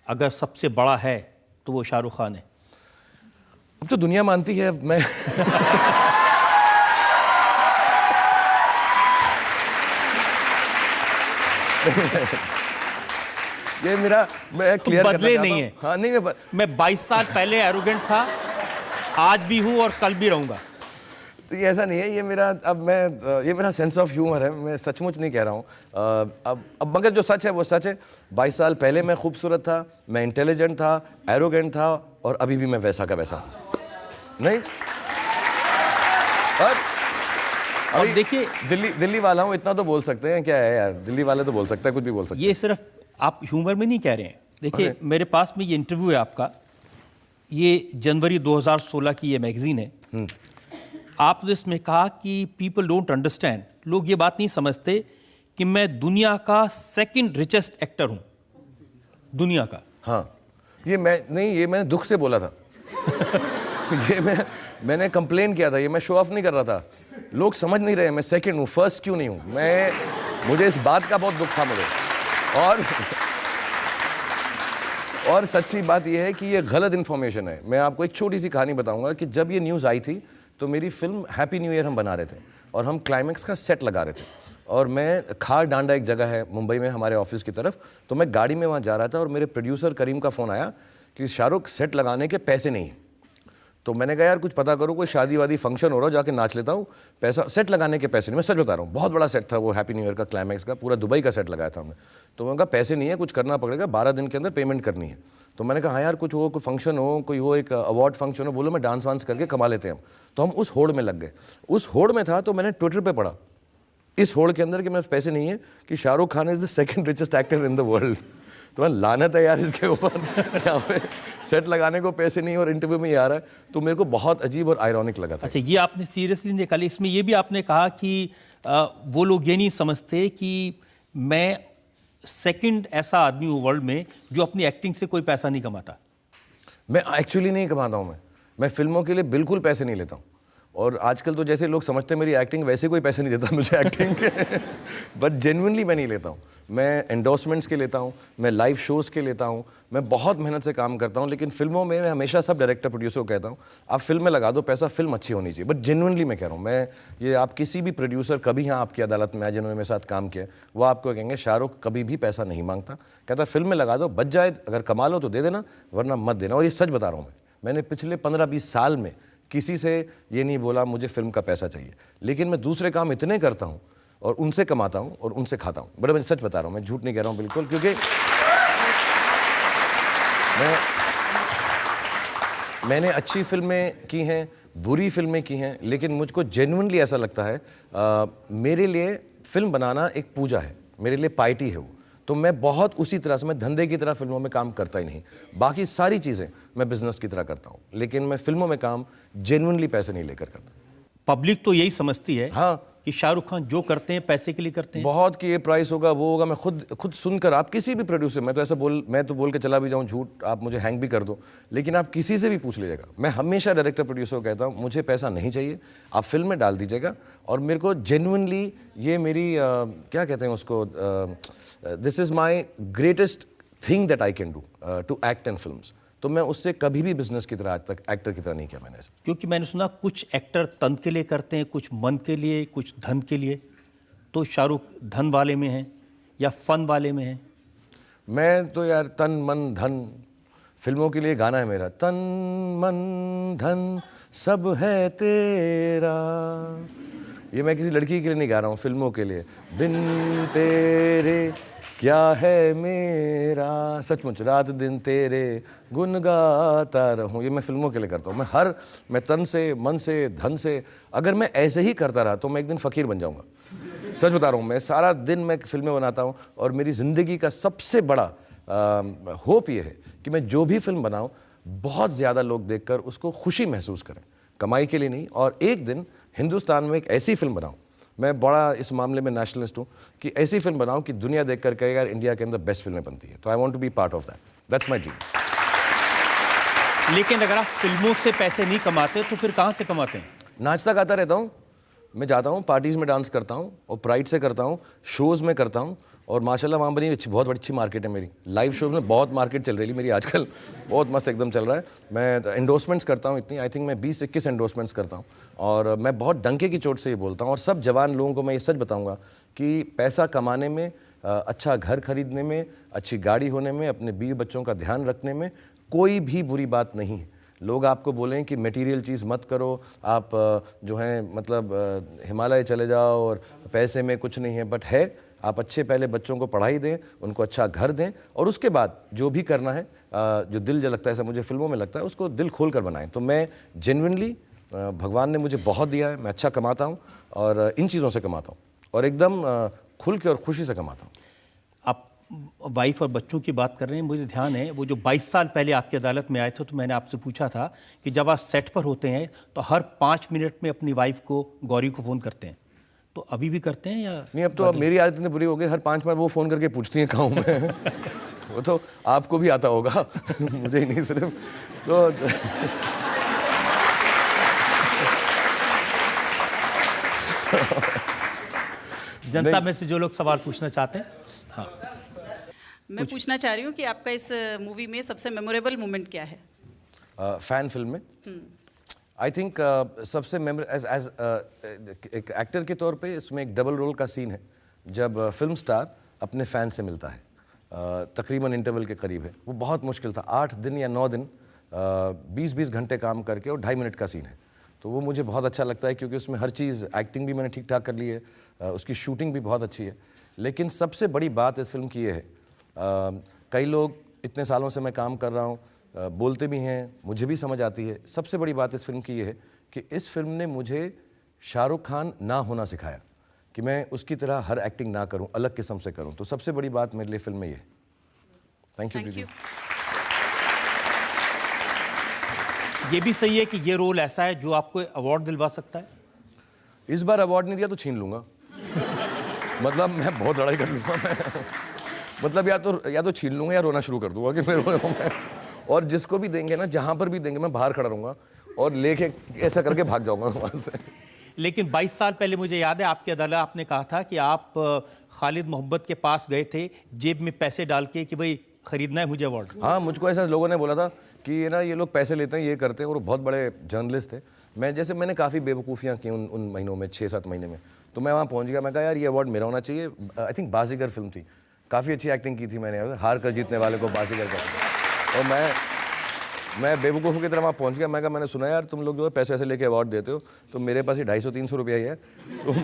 अगर सबसे बड़ा है तो वो शाहरुख खान है?
अब तो दुनिया मानती है। अब मैं ये मेरा मैं क्लियर
बदले नहीं है।
हाँ नहीं,
मैं 22 साल पहले एरोगेंट था, आज भी हूँ और कल भी रहूंगा।
तो ये ऐसा नहीं है, ये मेरा सेंस ऑफ ह्यूमर है, मैं सचमुच नहीं कह रहा हूँ। अब मगर जो सच है वो सच है। 22 साल पहले मैं खूबसूरत था, मैं इंटेलिजेंट था, एरोगेंट था और अभी भी मैं वैसा का वैसा नहीं। और
देखिए
दिल्ली वाला हूँ, इतना तो बोल सकते हैं, क्या है यार, दिल्ली वाले तो बोल सकते हैं, कुछ भी बोल सकते हैं।
ये सिर्फ आप ह्यूमर में नहीं कह रहे हैं। देखिए मेरे पास में ये इंटरव्यू है आपका, ये जनवरी 2016 की ये मैगजीन है। आपने इसमें कहा कि पीपल डोंट अंडरस्टैंड, लोग ये बात नहीं समझते कि मैं दुनिया का सेकंड रिचेस्ट एक्टर हूं, दुनिया का।
हाँ, ये मैंने दुख से बोला था। ये मैंने कंप्लेन किया था, ये मैं शो ऑफ नहीं कर रहा था। लोग समझ नहीं रहे मैं सेकंड हूँ, फर्स्ट क्यों नहीं हूँ। मुझे इस बात का बहुत दुख था मुझे। और सच्ची बात यह है कि ये गलत इन्फॉर्मेशन है। मैं आपको एक छोटी सी कहानी बताऊंगा कि जब ये न्यूज़ आई थी तो मेरी फिल्म हैप्पी न्यू ईयर हम बना रहे थे और हम क्लाइमैक्स का सेट लगा रहे थे और मैं खार डांडा एक जगह है मुंबई में हमारे ऑफिस की तरफ, तो मैं गाड़ी में वहाँ जा रहा था और मेरे प्रोड्यूसर करीम का फ़ोन आया कि शाहरुख सेट लगाने के पैसे नहीं। तो मैंने कहा यार कुछ पता करो, कोई शादी वादी फंक्शन हो रहा हो, जाके नाच लेता हूँ, पैसा सेट लगाने के पैसे नहीं। मैं सच बता रहा हूँ, बहुत बड़ा सेट था वो हैप्पी न्यू ईयर का क्लाइमैक्स का, पूरा दुबई का सेट लगाया था हमने। तो मैंने कहा पैसे नहीं है, कुछ करना पड़ेगा, 12 दिन के अंदर पेमेंट करनी है। तो मैंने कहा हाँ यार कुछ हो, कोई फंक्शन हो, कोई हो, एक अवार्ड फंक्शन हो, बोलो मैं डांस वांस करके कमा लेते हैं हम। तो हम उस होड़ में लग गए। उस होड़ में था तो मैंने ट्विटर पे पढ़ा इस होड़ के अंदर कि मेरे पास पैसे नहीं है कि Shahrukh Khan is the second richest actor in the world. तो मैं लानत है यार इसके ऊपर, यहाँ पे सेट लगाने को पैसे नहीं और इंटरव्यू में ये आ रहा है। तो मेरे को बहुत अजीब और आयरॉनिक लगा था।
अच्छा, ये आपने सीरियसली निकाली। इसमें ये भी आपने कहा कि वो लोग ये नहीं समझते कि मैं सेकंड ऐसा आदमी हूँ वर्ल्ड में जो अपनी एक्टिंग से कोई पैसा नहीं कमाता। मैं
एक्चुअली नहीं कमाता हूँ। मैं फिल्मों के लिए बिल्कुल पैसे नहीं लेता हूँ। और आजकल तो जैसे लोग समझते हैं मेरी एक्टिंग, वैसे कोई पैसे नहीं देता मुझे एक्टिंग के बट जेन्युइनली मैं नहीं लेता हूँ। मैं एंडोर्समेंट्स के लेता हूँ, मैं लाइव शोज़ के लेता हूँ, मैं बहुत मेहनत से काम करता हूँ। लेकिन फिल्मों में मैं हमेशा सब डायरेक्टर प्रोड्यूसर को कहता हूँ आप फिल्म में लगा दो पैसा, फिल्म अच्छी होनी चाहिए। बट जेन्युइनली मैं कह रहा हूँ, मैं ये आप किसी भी प्रोड्यूसर कभी यहाँ आपकी अदालत में आए जिन्होंने मेरे साथ काम किया, वो आपको कहेंगे शाहरुख कभी भी पैसा नहीं मांगता, कहता फिल्म में लगा दो, बच जाए, अगर कमा लो तो दे देना वरना मत देना। और ये सच बता रहा हूँ मैंने पिछले 15-20 साल में किसी से ये नहीं बोला मुझे फिल्म का पैसा चाहिए। लेकिन मैं दूसरे काम इतने करता हूँ और उनसे कमाता हूँ और उनसे खाता हूँ। बड़े मैं सच बता रहा हूँ, मैं झूठ नहीं कह रहा हूँ बिल्कुल, क्योंकि मैंने अच्छी फिल्में की हैं, बुरी फिल्में की हैं, लेकिन मुझको जेन्युइनली ऐसा लगता है मेरे लिए फिल्म बनाना एक पूजा है, मेरे लिए पार्टी है वो। तो मैं बहुत उसी तरह से, मैं धंधे की तरह फिल्मों में काम करता ही नहीं। बाकी सारी चीज़ें मैं बिजनेस की तरह करता हूँ, लेकिन मैं फिल्मों में काम जेन्युइनली पैसे नहीं लेकर करता।
पब्लिक तो यही समझती है
हाँ
कि शाहरुख खान जो करते हैं पैसे के लिए करते हैं,
बहुत कि ये प्राइस होगा वो होगा। मैं खुद सुनकर, आप किसी भी प्रोड्यूसर, मैं तो बोल के चला भी जाऊँ झूठ, आप मुझे हैंग भी कर दो, लेकिन आप किसी से भी पूछ लीजिएगा, मैं हमेशा डायरेक्टर प्रोड्यूसर को कहता हूँ मुझे पैसा नहीं चाहिए, आप फिल्म में डाल दीजिएगा। और मेरे को जेन्युइनली ये मेरी क्या कहते हैं उसको, this is my greatest thing that I can do to act in films. तो मैं उससे कभी भी बिजनेस की तरह आज तक एक्टर की तरह नहीं किया मैंने ऐसा।
क्योंकि मैंने सुना कुछ एक्टर तन के लिए करते हैं, कुछ मन के लिए, कुछ धन के लिए। तो शाहरुख धन वाले में है या फन वाले में है?
मैं तो यार तन मन धन, फिल्मों के लिए गाना है मेरा, तन मन धन सब है तेरा। ये मैं किसी लड़की के लिए नहीं गा रहा हूँ, फिल्मों के लिए। बिन तेरे क्या है मेरा, सचमुच रात दिन तेरे गुन गाता रहूं, ये मैं फिल्मों के लिए करता हूँ। मैं तन से, मन से, धन से, अगर मैं ऐसे ही करता रहा तो मैं एक दिन फ़कीर बन जाऊँगा। सच बता रहा हूँ, मैं सारा दिन मैं फिल्में बनाता हूँ और मेरी ज़िंदगी का सबसे बड़ा होप ये है कि मैं जो भी फिल्म बनाऊँ बहुत ज़्यादा लोग देखकर उसको खुशी महसूस करें, कमाई के लिए नहीं। और एक दिन हिंदुस्तान में एक ऐसी फिल्म बनाऊँ, मैं बड़ा इस मामले में नेशनलिस्ट हूँ, कि ऐसी फिल्म बनाऊं कि दुनिया देखकर कहे यार इंडिया के अंदर बेस्ट फिल्में बनती है। तो I want to be part of that, that's my dream.
लेकिन अगर आप फिल्मों से पैसे नहीं कमाते तो फिर कहाँ से कमाते हैं?
नाचता गाता रहता हूँ, मैं जाता हूँ पार्टीज़ में डांस करता हूँ और प्राइड से करता हूँ, शोज़ में करता हूँ। और माशाल्लाह वहाँ बनी बहुत अच्छी मार्केट है मेरी, लाइव शोज़ में बहुत मार्केट चल रही है मेरी आजकल, बहुत मस्त एकदम चल रहा है। मैं एंडोर्समेंट्स करता हूँ इतनी, आई थिंक मैं 20-21 एंडोर्समेंट्स करता हूँ। और मैं बहुत डंके की चोट से ये बोलता हूँ और सब जवान लोगों को मैं ये सच बताऊँगा कि पैसा कमाने में, अच्छा घर खरीदने में, अच्छी गाड़ी होने में, अपने बीवी बच्चों का ध्यान रखने में कोई भी बुरी बात नहीं है। लोग आपको बोलें कि मटेरियल चीज़ मत करो, आप जो हैं मतलब हिमालय चले जाओ और पैसे में कुछ नहीं है, बट है आप अच्छे पहले बच्चों को पढ़ाई दें, उनको अच्छा घर दें और उसके बाद जो भी करना है, जो दिल जो लगता है, ऐसा मुझे फिल्मों में लगता है, उसको दिल खोल कर बनाएं। तो मैं जेन्युइनली, भगवान ने मुझे बहुत दिया है, मैं अच्छा कमाता हूँ और इन चीज़ों से कमाता हूँ और एकदम खुल के और खुशी से कमाता हूँ।
आप वाइफ और बच्चों की बात कर रहे हैं, मुझे ध्यान है वो जो 22 साल पहले आपकी अदालत में आए थे, तो मैंने आपसे पूछा था कि जब आप सेट पर होते हैं तो हर 5 मिनट में अपनी वाइफ को, गौरी को फ़ोन करते हैं, तो अभी भी करते हैं या
नहीं? अब तो अब मेरी आदत इतनी बुरी हो गई, हर 5 मिनट वो फ़ोन करके पूछती हैं कहाँ हूँ मैं वो तो आपको भी आता होगा मुझे ही नहीं सिर्फ तो
जनता में से जो लोग सवाल पूछना चाहते हैं। हाँ
मैं पूछना चाह रही हूँ कि आपका इस मूवी में सबसे मेमोरेबल मोमेंट क्या है?
फैन फिल्म में आई थिंक सबसे एज एक एक्टर के तौर पे इसमें एक डबल रोल का सीन है जब फिल्म स्टार अपने फ़ैन से मिलता है। तकरीबन इंटरवल के करीब है। वो बहुत मुश्किल था, 8 दिन या 9 दिन 20-20 घंटे काम करके, और 2.5 मिनट का सीन है। तो वो मुझे बहुत अच्छा लगता है क्योंकि उसमें हर चीज़, एक्टिंग भी मैंने ठीक ठाक कर ली है, उसकी शूटिंग भी बहुत अच्छी है। लेकिन सबसे बड़ी बात इस फिल्म की ये है, कई लोग, इतने सालों से मैं काम कर रहा हूँ, बोलते भी हैं, मुझे भी समझ आती है। सबसे बड़ी बात इस फिल्म की ये है कि इस फिल्म ने मुझे शाहरुख खान ना होना सिखाया, कि मैं उसकी तरह हर एक्टिंग ना करूं, अलग किस्म से करूं। तो सबसे बड़ी बात मेरे लिए फिल्म में ये है। Thank you.
ये भी सही है कि ये रोल ऐसा है जो आपको अवार्ड दिलवा सकता है?
इस बार अवार्ड नहीं दिया तो छीन लूंगा। मतलब मैं बहुत लड़ाई कर लूंगा मैं। मतलब या तो छीन लूंगा या रोना शुरू कर दूंगा कि मैं और जिसको भी देंगे ना, जहां पर भी देंगे, मैं बाहर खड़ा रहूंगा और लेके ऐसा करके भाग जाऊंगा वहां से।
लेकिन 22 साल पहले मुझे याद है आपकी अदालत आपने कहा था कि आप खालिद मोहब्बत के पास गए थे जेब में पैसे डाल के कि भाई खरीदना है मुझे अवार्ड।
हाँ, मुझको ऐसा लोगों ने बोला था कि ना ये लोग पैसे लेते हैं, ये करते हैं, और बहुत बड़े जर्नलिस्ट थे। मैंने काफ़ी बेवकूफ़ियाँ की उन महीनों में, 6-7 महीने में। तो मैं वहाँ पहुँच गया, मैं कहा यार ये अवार्ड मेरा होना चाहिए। आई थिंक बाजीगर फिल्म थी, काफ़ी अच्छी एक्टिंग की थी मैंने, हार कर जीतने वाले को बाजीगर कर। और मैं बेवकूफ़ों की तरह वहाँ पहुँच गया। मैं कहा मैंने सुना यार तुम लोग जो है पैसे लेके अवार्ड देते हो, तो मेरे पास ही 250-300 रुपया ही है, तुम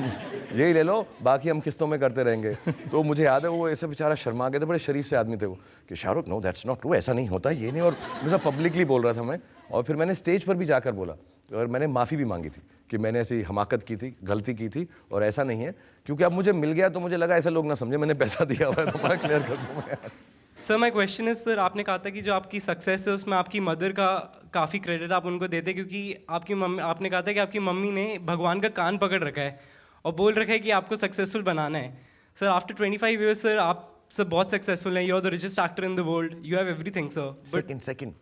यही ले लो, बाकी हम किस्तों में करते रहेंगे। तो मुझे याद है वो ऐसे बेचारा शर्मा गए थे, बड़े शरीफ से आदमी थे वो, कि Shahrukh no that's not true, ऐसा नहीं होता, ये नहीं। और मुझे पब्लिकली बोल रहा था मैं, और फिर मैंने स्टेज पर भी जाकर बोला और मैंने माफ़ी भी मांगी थी कि मैंने ऐसी हमाकत की थी, गलती की थी, और ऐसा नहीं है। क्योंकि अब मुझे मिल गया तो मुझे लगा ऐसे लोग ना समझे मैंने पैसा दिया हुआ है, तो मैं क्लियर कर दूँ यार।
Sir my question is, sir आपने कहा था कि जो आपकी सक्सेस है उसमें आपकी मदर का काफ़ी क्रेडिट आप उनको देते, क्योंकि आपकी मम्मी, आपने कहा था कि आपकी मम्मी ने भगवान का कान पकड़ रखा है और बोल रखा है कि आपको सक्सेसफुल बनाना है। सर आफ्टर 25 ईयर्स सर आप सर बहुत सक्सेसफुल हैं, you are the richest actor in the world, you have everything sir. Second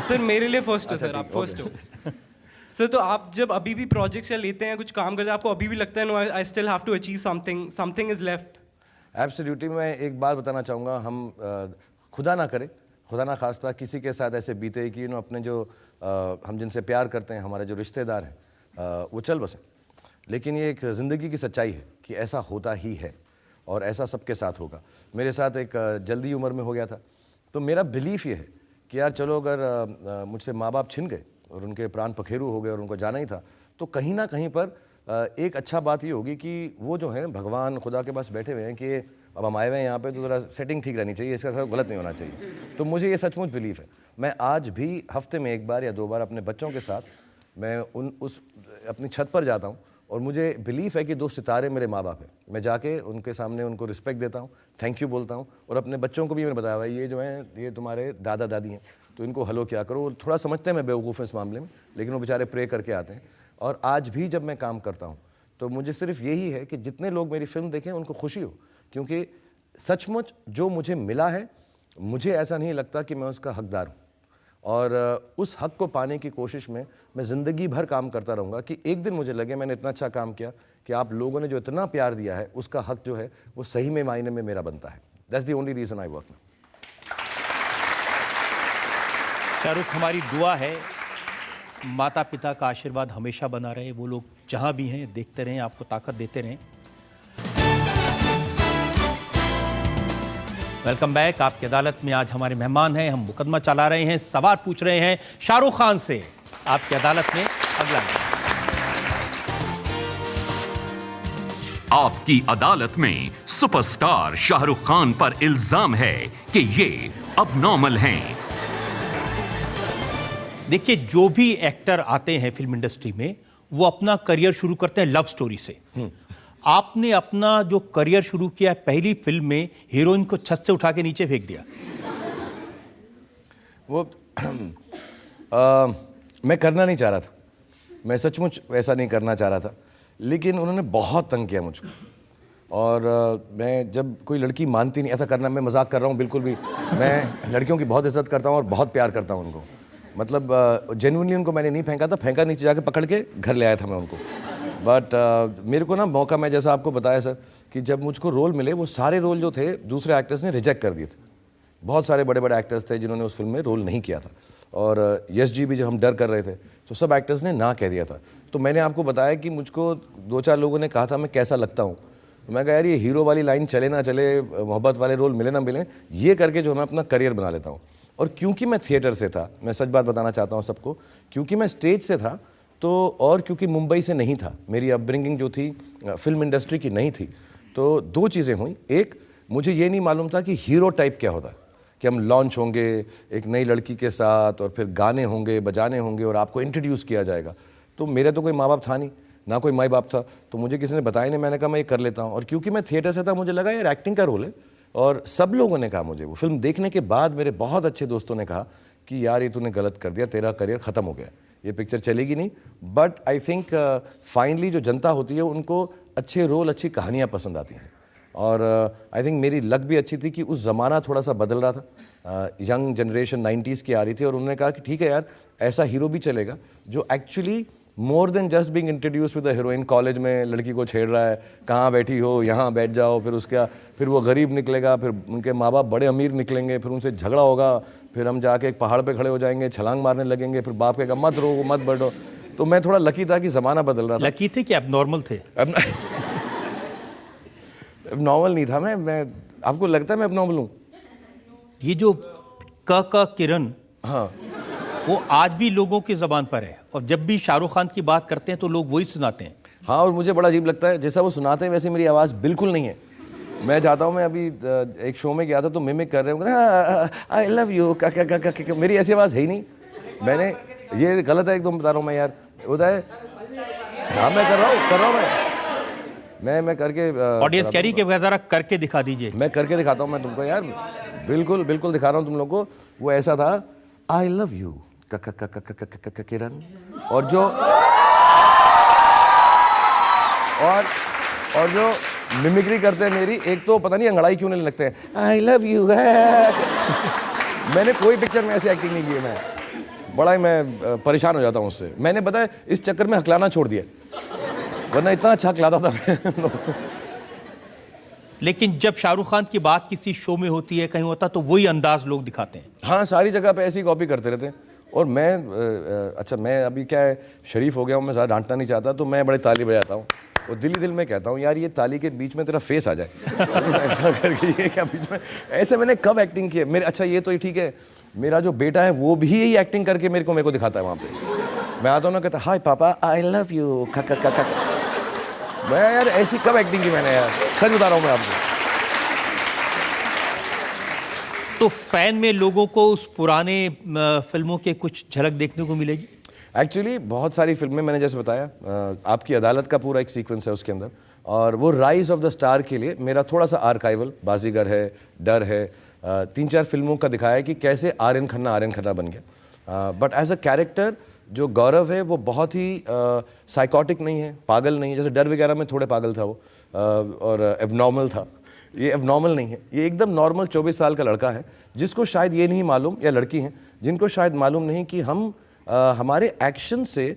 sir मेरे लिए फर्स्ट हो सर, आप फर्स्ट हो सर। तो आप जब अभी भी प्रोजेक्ट्स या लेते हैं, कुछ काम करते हैं, आपको अभी भी लगता है no I still have to achieve something is left?
Absolutely. मैं एक बात बताना चाहूँगा, हम खुदा ना करे, खुदा ना खास्ता किसी के साथ ऐसे बीते कि अपने जो हम जिनसे प्यार करते हैं, हमारे जो रिश्तेदार हैं, वो चल बसें। लेकिन ये एक ज़िंदगी की सच्चाई है कि ऐसा होता ही है और ऐसा सबके साथ होगा। मेरे साथ एक जल्दी उम्र में हो गया था। तो मेरा बिलीफ ये है कि यार चलो, अगर मुझसे माँ बाप छिन गए और उनके प्राण पखेरु हो गए और उनको जाना ही था, तो कहीं ना कहीं पर एक अच्छा बात ये होगी कि वो जो है भगवान खुदा के पास बैठे हुए हैं कि अब हम आए हुए हैं यहाँ पे, तो ज़रा सेटिंग ठीक रहनी चाहिए, इसका गलत नहीं होना चाहिए। तो मुझे ये सचमुच बिलीफ है। मैं आज भी हफ्ते में 1 बार या 2 बार अपने बच्चों के साथ मैं अपनी छत पर जाता हूँ, और मुझे बिलीफ है कि 2 सितारे मेरे माँ बाप हैं। मैं जाके उनके सामने उनको रिस्पेक्ट देता हूँ, थैंक यू बोलता हूँ, और अपने बच्चों को भी मैंने बताया भाई ये जो हैं ये तुम्हारे दादा दादी हैं, तो इनको हलो क्या करो। थोड़ा समझते हैं मैं बेवकूफ़ इस मामले में, लेकिन वो बेचारे प्रे करके आते हैं। और आज भी जब मैं काम करता हूँ तो मुझे सिर्फ यही है कि जितने लोग मेरी फिल्म देखें उनको खुशी हो, क्योंकि सचमुच जो मुझे मिला है, मुझे ऐसा नहीं लगता कि मैं उसका हकदार हूँ, और उस हक को पाने की कोशिश में मैं ज़िंदगी भर काम करता रहूँगा कि एक दिन मुझे लगे मैंने इतना अच्छा काम किया कि आप लोगों ने जो इतना प्यार दिया है, उसका हक जो है वो सही में मायने में मेरा बनता है। That's the only reason I work.
Shahrukh, हमारी दुआ है माता पिता का आशीर्वाद हमेशा बना रहे, वो लोग जहां भी हैं देखते रहें, आपको ताकत देते रहें। Welcome back. आपकी अदालत में आज हमारे मेहमान हैं, हम मुकदमा चला रहे हैं, सवाल पूछ रहे हैं शाहरुख खान से। आपकी अदालत में अगला
आपकी अदालत में सुपरस्टार शाहरुख खान पर इल्जाम है कि ये अबनॉर्मल हैं।
देखिए, जो भी एक्टर आते हैं फिल्म इंडस्ट्री में, वो अपना करियर शुरू करते हैं लव स्टोरी से। आपने अपना जो करियर शुरू किया है, पहली फिल्म में हीरोइन को छत से उठा के नीचे फेंक दिया।
वो मैं करना नहीं चाह रहा था, मैं सचमुच ऐसा नहीं करना चाह रहा था, लेकिन उन्होंने बहुत तंग किया मुझको। और मैं जब कोई लड़की मानती नहीं ऐसा करना, मैं मजाक कर रहा हूँ बिल्कुल भी, मैं लड़कियों की बहुत इज्जत करता हूँ और बहुत प्यार करता हूँ उनको। मतलब जेन्युइनली उनको मैंने नहीं फेंका था, फेंका नीचे जाके पकड़ के घर ले आया था मैं उनको, बट मेरे को ना मौका, मैं जैसा आपको बताया सर कि जब मुझको रोल मिले, वो सारे रोल जो थे दूसरे एक्टर्स ने रिजेक्ट कर दिए थे। बहुत सारे बड़े बड़े एक्टर्स थे जिन्होंने उस फिल्म में रोल नहीं किया था, और यश जी भी जब हम डर कर रहे थे तो सब एक्टर्स ने ना कह दिया था। तो मैंने आपको बताया कि मुझको 2-4 लोगों ने कहा था मैं कैसा लगता हूँ, तो मैं कहा यार ये हीरो वाली लाइन चले ना चले, मोहब्बत वाले रोल मिले ना मिले, ये करके जो मैं अपना करियर बना लेता हूँ। और क्योंकि मैं थिएटर से था, मैं सच बात बताना चाहता हूँ सबको, क्योंकि मैं स्टेज से था तो, और क्योंकि मुंबई से नहीं था, मेरी अपब्रिंगिंग जो थी फिल्म इंडस्ट्री की नहीं थी, तो 2 चीज़ें हुई। एक, मुझे ये नहीं मालूम था कि हीरो टाइप क्या होता है, कि हम लॉन्च होंगे एक नई लड़की के साथ और फिर गाने होंगे, बजाने होंगे और आपको इंट्रोड्यूस किया जाएगा। तो मेरे तो कोई माँ बाप था नहीं, ना कोई माई बाप था, तो मुझे किसी ने बताया नहीं। मैंने कहा मैं ये कर लेता हूँ, और क्योंकि मैं थिएटर से था मुझे लगा यार एक्टिंग का रोल है। और सब लोगों ने कहा मुझे, वो फिल्म देखने के बाद मेरे बहुत अच्छे दोस्तों ने कहा कि यार ये तूने गलत कर दिया, तेरा करियर ख़त्म हो गया, ये पिक्चर चलेगी नहीं। बट आई थिंक फाइनली जो जनता होती है उनको अच्छे रोल, अच्छी कहानियाँ पसंद आती हैं। और आई थिंक मेरी लक भी अच्छी थी कि उस ज़माना थोड़ा सा बदल रहा था, यंग जनरेशन 90s की आ रही थी, और उन्होंने कहा कि ठीक है यार, ऐसा हीरो भी चलेगा जो actually more than just being introduce with a heroine, college में लड़की को छेड़ रहा है, कहाँ बैठी हो, यहाँ बैठ जाओ, फिर वो गरीब निकलेगा, फिर उनके माँ बाप बड़े अमीर निकलेंगे, फिर उनसे झगड़ा होगा, फिर हम जाके एक पहाड़ पे खड़े हो जाएंगे, छलांग मारने लगेंगे, फिर बाप कहेगा मत रो मत बढ़ो। तो मैं थोड़ा लकी था कि ज़माना बदल रहा था।
लकी थे कि एबनॉर्मल थे?
एबनॉर्मल नहीं था मैं आपको लगता है मैं एबनॉर्मल हूँ?
ये जो क किरण,
हाँ,
वो आज भी लोगों की ज़बान पर है, और जब भी शाहरुख खान की बात करते हैं तो लोग वही सुनाते हैं।
हाँ, और मुझे बड़ा अजीब लगता है, जैसा वो सुनाते हैं वैसे मेरी आवाज़ बिल्कुल नहीं है। मैं जाता हूँ, मैं अभी एक शो में गया था तो मिमिक कर रहे हैं, आई लव यू, मेरी ऐसी आवाज़ है ही नहीं। मैंने, ये गलत है एकदम बता रहा हूँ मैं यार, होता है। हाँ, मैं कर रहा हूँ मैं करके
ऑडियंस कह रही कि ज़रा करके दिखा दीजिए।
मैं करके दिखाता हूँ मैं तुमको यार, बिल्कुल बिल्कुल दिखा रहा हूँ तुम लोगों को। वो ऐसा था, आई लव यू किरण, और जो मिमिक्री करते हैं मेरी, एक तो पता नहीं अंगड़ाई क्यों नहीं लगते हैं, आई लव यू। मैंने कोई पिक्चर में ऐसी एक्टिंग नहीं की। मैं बड़ा ही मैं परेशान हो जाता हूँ उससे। मैंने बताया इस चक्कर में हकलाना छोड़ दिया, वरना इतना अच्छा हकलाता था मैं।
लेकिन जब शाहरुख खान की बात किसी शो में होती है, कहीं होता, तो वही अंदाज लोग दिखाते हैं।
हाँ, सारी जगह पे ऐसी कॉपी करते रहते हैं। और मैं अच्छा, मैं अभी क्या है, शरीफ हो गया हूँ, मैं ज़्यादा डांटना नहीं चाहता, तो मैं बड़े ताली बजाता हूँ और दिल में कहता हूँ यार ये ताली के बीच में तेरा फेस आ जाए। ऐसा करके, ये क्या बीच में, ऐसे मैंने कब एक्टिंग की है मेरे। अच्छा, ये तो ठीक है, मेरा जो बेटा है वो भी यही एक्टिंग करके मेरे को दिखाता है वहाँ पे। मैं आता हूँ ना, कहता हाय पापा आई लव यू, मैं यार ऐसी कब एक्टिंग की मैंने यार, सच बता रहा हूँ मैं आपको।
तो फैन में लोगों को उस पुराने फिल्मों के कुछ झलक देखने को मिलेगी?
एक्चुअली बहुत सारी फिल्में, मैंने जैसे बताया, आपकी अदालत का पूरा एक सीक्वेंस है उसके अंदर, और वो राइज ऑफ द स्टार के लिए मेरा थोड़ा सा आर्काइवल, बाजीगर है, डर है, 3-4 फिल्मों का दिखाया है कि कैसे आर्यन खन्ना बन गया। बट एज अ कैरेक्टर जो गौरव है वो बहुत ही साइकोटिक नहीं है, पागल नहीं है। जैसे डर वगैरह में थोड़े पागल था वो, और एबनॉर्मल था। ये एबनॉर्मल नहीं है, ये एकदम नॉर्मल 24 साल का लड़का है जिसको शायद ये नहीं मालूम, या लड़की हैं जिनको शायद मालूम नहीं कि हम हमारे एक्शन से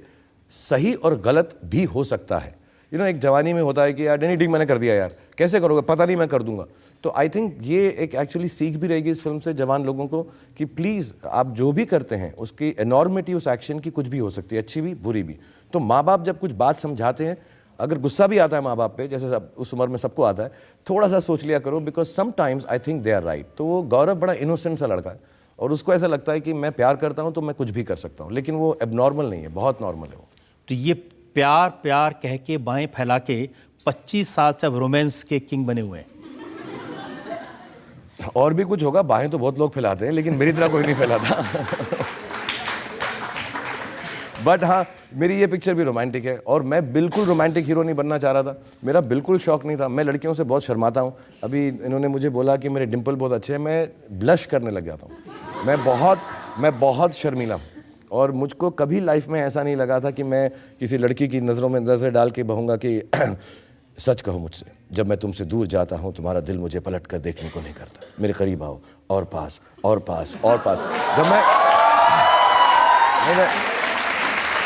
सही और गलत भी हो सकता है। यू नो, एक जवानी में होता है कि यार एनीथिंग मैंने कर दिया, यार कैसे करोगे, पता नहीं, मैं कर दूंगा। तो आई थिंक ये एक एक्चुअली सीख भी रहेगी इस फिल्म से जवान लोगों को कि प्लीज़ आप जो भी करते हैं उसकी एनॉर्मिटी उस एक्शन की कुछ भी हो सकती है, अच्छी भी बुरी भी। तो माँ बाप जब कुछ बात समझाते हैं, अगर गुस्सा भी आता है माँ बाप पे, जैसे सब उस उम्र में सबको आता है, थोड़ा सा सोच लिया करो, because sometimes I think they are right. तो वो गौरव बड़ा इनोसेंट सा लड़का है और उसको ऐसा लगता है कि मैं प्यार करता हूँ तो मैं कुछ भी कर सकता हूँ, लेकिन वो एबनॉर्मल नहीं है, बहुत नॉर्मल है वो।
तो ये प्यार कह के बाएं फैला के 25 साल से रोमांस के किंग बने हुए हैं।
और भी कुछ होगा, बाहें तो बहुत लोग फैलाते हैं, लेकिन मेरी तरह कोई नहीं फैलाता। बट हाँ, मेरी ये पिक्चर भी रोमांटिक है, और मैं बिल्कुल रोमांटिक हीरो नहीं बनना चाह रहा था, मेरा बिल्कुल शौक नहीं था। मैं लड़कियों से बहुत शर्माता हूँ। अभी इन्होंने मुझे बोला कि मेरे डिम्पल बहुत अच्छे हैं, मैं ब्लश करने लग जाता हूँ। मैं बहुत शर्मीला हूँ, और मुझको कभी लाइफ में ऐसा नहीं लगा था कि मैं किसी लड़की की नज़रों में नज़र डाल के कहूँगा कि सच कहो मुझसे, जब मैं तुमसे दूर जाता हूँ तुम्हारा दिल मुझे पलट कर देखने को नहीं करता, मेरे करीब आओ, और पास और पास और पास। जब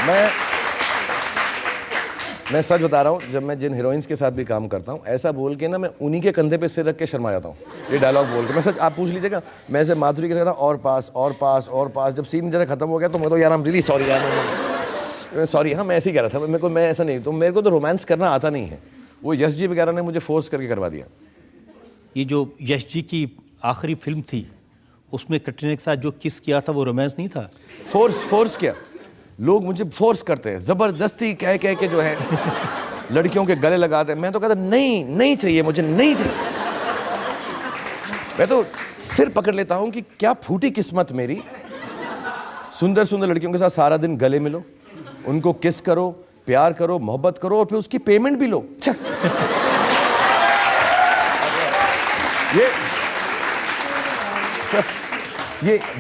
मैं मैं सच बता रहा हूँ, जब मैं जिन हीरोइंस के साथ भी काम करता हूँ, ऐसा बोल के ना मैं उन्हीं के कंधे पे सिर रख के शर्मा जाता हूँ, ये डायलॉग बोल के। मैं सच, आप पूछ लीजिएगा, मैं ऐसे माधुरी के साथ और पास और पास और पास, जब सीन जरा खत्म हो गया तो मैं तो यार I'm really sorry यार, सॉरी। हाँ, मैं ऐसे ही कह रहा था, मेरे को, मैं ऐसा नहीं, तो मेरे को तो रोमांस करना आता नहीं है, वो यश जी वगैरह ने मुझे फोर्स करके करवा दिया।
ये जो यश जी की आखिरी फिल्म थी, उसमें कटरीना के साथ जो किस किया था वो रोमांस नहीं था?
फोर्स किया, लोग मुझे फोर्स करते हैं, जबरदस्ती कह के जो है लड़कियों के गले लगाते हैं। मैं तो कहता नहीं चाहिए, मुझे नहीं चाहिए। मैं तो सिर पकड़ लेता हूं कि क्या फूटी किस्मत मेरी, सुंदर सुंदर लड़कियों के साथ सारा दिन गले मिलो, उनको किस करो, प्यार करो, मोहब्बत करो और फिर उसकी पेमेंट भी लो।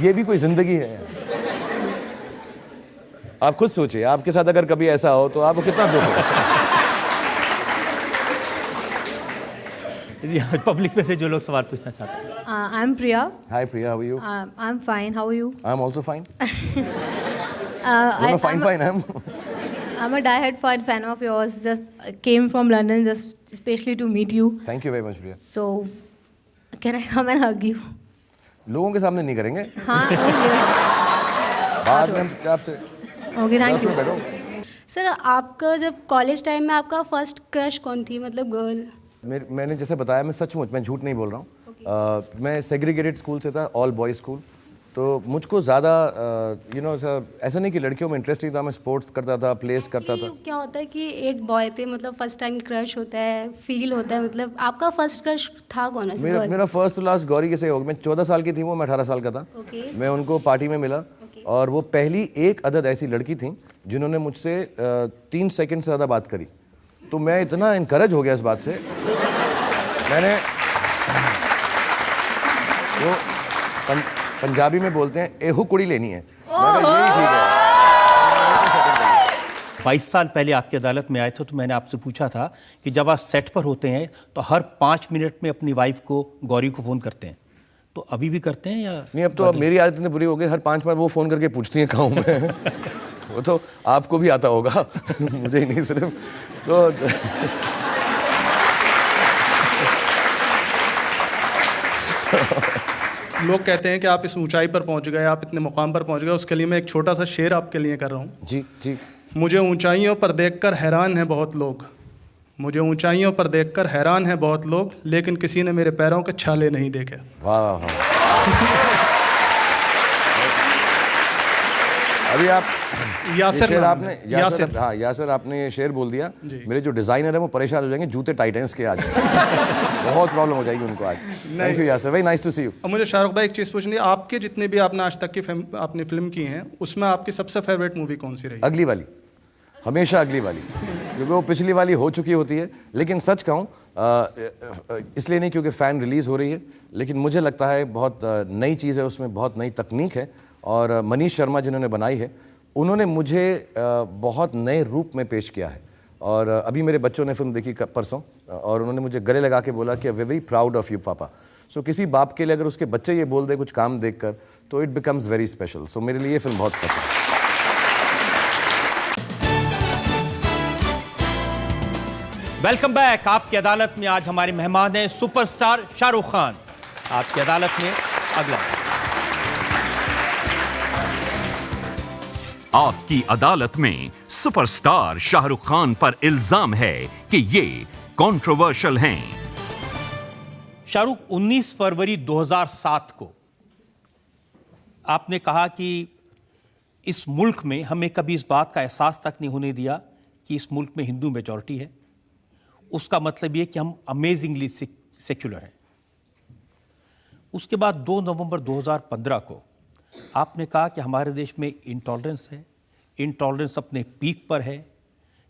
ये भी कोई जिंदगी है? आप खुद सोचिए, आपके साथ अगर कभी ऐसा हो तो आपको कितना दुख होगा।
पब्लिक में से जो लोग सवाल पूछना चाहते हैं।
I am Priya.
Hi Priya, how are you?
I am fine, how are you?
I am also fine. Fine.
I'm a die-hard fan of yours. Just came from London just especially to meet you.
Thank you very much, Priya.
So, can I come and hug you?
लोगों के सामने नहीं करेंगे।
हाँ, okay.
बाद में हम आपसे।
Okay, thank you.
बैठो।
सर, आपका जब कॉलेज टाइम में आपका फर्स्ट क्रश कौन थी, मतलब गर्ल?
मैंने जैसे बताया, मैं सचमुच, मैं झूठ नहीं बोल रहा हूँ। मैं सेग्रीगेटेड स्कूल से था, ऑल बॉयज़ स्कूल। तो मुझको ज़्यादा ऐसा नहीं कि लड़कियों में इंटरेस्ट नहीं था, मैं स्पोर्ट्स करता था, प्लेस करता था।
क्या होता है कि एक बॉय पे मतलब फर्स्ट टाइम क्रश होता है, फील होता है, मतलब आपका फर्स्ट क्रश था कौन?
मेरा फर्स्ट टू लास्ट गौरी कैसे होगा। मैं 14 साल की थी, वो मैं 18 साल का था। मैं उनको पार्टी में मिला और वो पहली एक अदद ऐसी लड़की थी जिन्होंने मुझसे 3 सेकंड से ज़्यादा बात करी। तो मैं इतना इनकरेज हो गया इस बात से, मैंने वो पंजाबी में बोलते हैं एहू कुड़ी लेनी है। यही ठीक है।
22 साल पहले आपकी अदालत में आए थे तो मैंने आपसे पूछा था कि जब आप सेट पर होते हैं तो हर 5 मिनट में अपनी वाइफ को, गौरी को फ़ोन करते हैं, तो अभी भी करते हैं या
नहीं? अब तो अब मेरी आदत इतनी बुरी हो गई, हर 5 मिनट वो फ़ोन करके पूछती हैं कहाँ हूँ मैं। वो तो आपको भी आता होगा, मुझे ही नहीं सिर्फ। तो
लोग कहते हैं कि आप इस ऊंचाई पर पहुंच गए, आप इतने मुकाम पर पहुंच गए, उसके लिए मैं एक छोटा सा शेर आपके लिए कर रहा हूँ।
जी।
मुझे ऊंचाइयों पर देखकर हैरान हैं बहुत लोग, मुझे ऊंचाइयों पर देखकर हैरान हैं बहुत लोग, लेकिन किसी ने मेरे पैरों के छाले नहीं देखे।
वाह। अभी आप यासर आपने ये शेर बोल दिया, मेरे जो डिजाइनर है वो परेशान हो जाएंगे, जूते टाइटेंस के आज। बहुत प्रॉब्लम हो जाएगी उनको आज। Thank you Yasser, very nice to see you.
अब मुझे शाहरुख भाई एक चीज़ पूछनी है, आपके जितने भी आपने आज तक की आपने फिल्म की हैं, उसमें आपकी सबसे फेवरेट मूवी कौन सी रही?
अगली वाली, हमेशा अगली वाली, क्योंकि वो पिछली वाली हो चुकी होती है। लेकिन सच कहूँ, इसलिए नहीं क्योंकि फ़ैन रिलीज़ हो रही है, लेकिन मुझे लगता है बहुत नई चीज़ है उसमें, बहुत नई तकनीक है और मनीष शर्मा जिन्होंने बनाई है, उन्होंने मुझे बहुत नए रूप में पेश किया है। और अभी मेरे बच्चों ने फिल्म देखी परसों और उन्होंने मुझे गले लगा के बोला कि we very proud of you papa. सो किसी बाप के लिए अगर उसके बच्चे ये बोल दे कुछ काम देखकर, तो इट बिकम्स वेरी स्पेशल। सो मेरे लिए ये फिल्म बहुत स्पेशल है।
Welcome back. आपकी अदालत में आज हमारे मेहमान हैं सुपरस्टार शाहरुख खान। आपकी अदालत में अगला।
आपकी अदालत में सुपरस्टार शाहरुख खान पर इल्जाम है कि ये कंट्रोवर्शियल हैं।
शाहरुख, 19 फरवरी 2007 को आपने कहा कि इस मुल्क में हमें कभी इस बात का एहसास तक नहीं होने दिया कि इस मुल्क में हिंदू मेजॉरिटी है। उसका मतलब ये कि हम अमेजिंगली सेक्युलर हैं। उसके बाद 2 नवंबर 2015 को आपने कहा कि हमारे देश में इंटॉलरेंस है, इंटॉलरेंस अपने पीक पर है,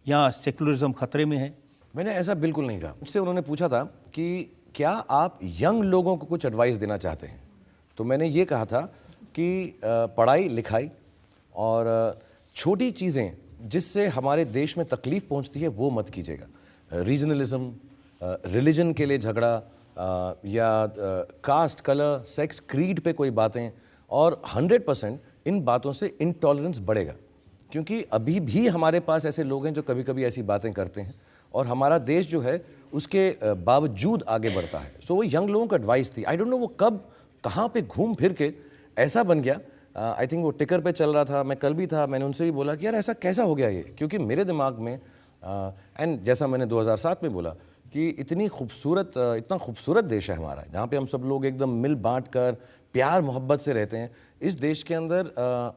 या सेक्युलरिज्म खतरे में है।
मैंने ऐसा बिल्कुल नहीं कहा। मुझसे उन्होंने पूछा था कि क्या आप यंग लोगों को कुछ एडवाइस देना चाहते हैं, तो मैंने ये कहा था कि पढ़ाई लिखाई और छोटी चीज़ें जिससे हमारे देश में तकलीफ़ पहुंचती है वो मत कीजिएगा। रीजनलिज्म, रिलीजन के लिए झगड़ा या कास्ट, कलर, सेक्स, क्रीड पे कोई बातें, और 100% इन बातों से इंटॉलरेंस बढ़ेगा। क्योंकि अभी भी हमारे पास ऐसे लोग हैं जो कभी कभी ऐसी बातें करते हैं और हमारा देश जो है उसके बावजूद आगे बढ़ता है। सो वो यंग लोगों को एडवाइस थी, आई डोंट नो वो कब कहाँ पे घूम फिर के ऐसा बन गया। आई थिंक वो टिकर पे चल रहा था, मैं कल भी था, मैंने उनसे भी बोला कि यार ऐसा कैसा हो गया ये, क्योंकि मेरे दिमाग में एंड जैसा मैंने 2007 में बोला कि इतना खूबसूरत देश है हमारा, जहाँ पे हम सब लोग एकदम मिल बांट कर प्यार मोहब्बत से रहते हैं। इस देश के अंदर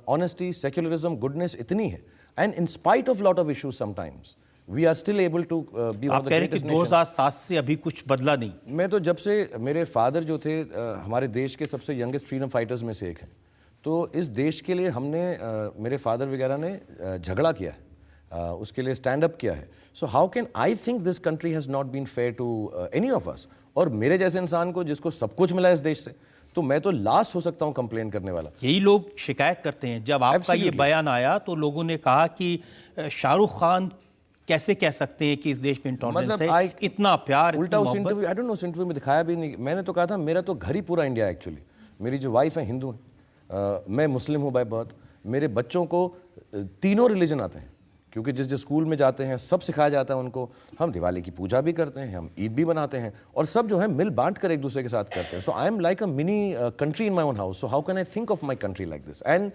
ऑनेस्टी, सेक्युलरिज्म, गुडनेस इतनी है, and in spite of lot of issues sometimes we are still able to be.
आप कह रहे हैं कि 2007 से अभी कुछ बदला नहीं?
मैं तो जब से, मेरे फादर जो थे हमारे देश के सबसे यंगेस्ट फ्रीडम फाइटर्स में से एक हैं, तो इस देश के लिए हमने मेरे फादर वगैरह ने झगड़ा किया है, उसके लिए स्टैंड अप किया है। So how can I think this country has not been fair to any of us. और मेरे जैसे इंसान को जिसको सब कुछ मिला इस देश से, तो मैं तो लास्ट हो सकता हूं कंप्लेन करने वाला।
यही लोग शिकायत करते हैं। जब आपका ये बयान आया तो लोगों ने कहा कि शाहरुख खान कैसे कह सकते हैं कि इस देश में इंटॉलरेंस है, इतना प्यार,
उल्टा उस इंटरव्यू, आई डोंट नो उस इंटरव्यू में दिखाया भी नहीं। मैंने तो कहा था मेरा तो घर ही पूरा इंडिया है एक्चुअली। मेरी जो वाइफ है हिंदू है, मैं मुस्लिम हूँ बाय बर्थ। मेरे बच्चों को तीनों रिलीजन आते हैं, क्योंकि जिस स्कूल में जाते हैं सब सिखाया जाता है उनको। हम दिवाली की पूजा भी करते हैं, हम ईद भी बनाते हैं, और सब जो है मिल बांट कर एक दूसरे के साथ करते हैं। So I am like a mini country in my own house. So how can I think of my country like this, and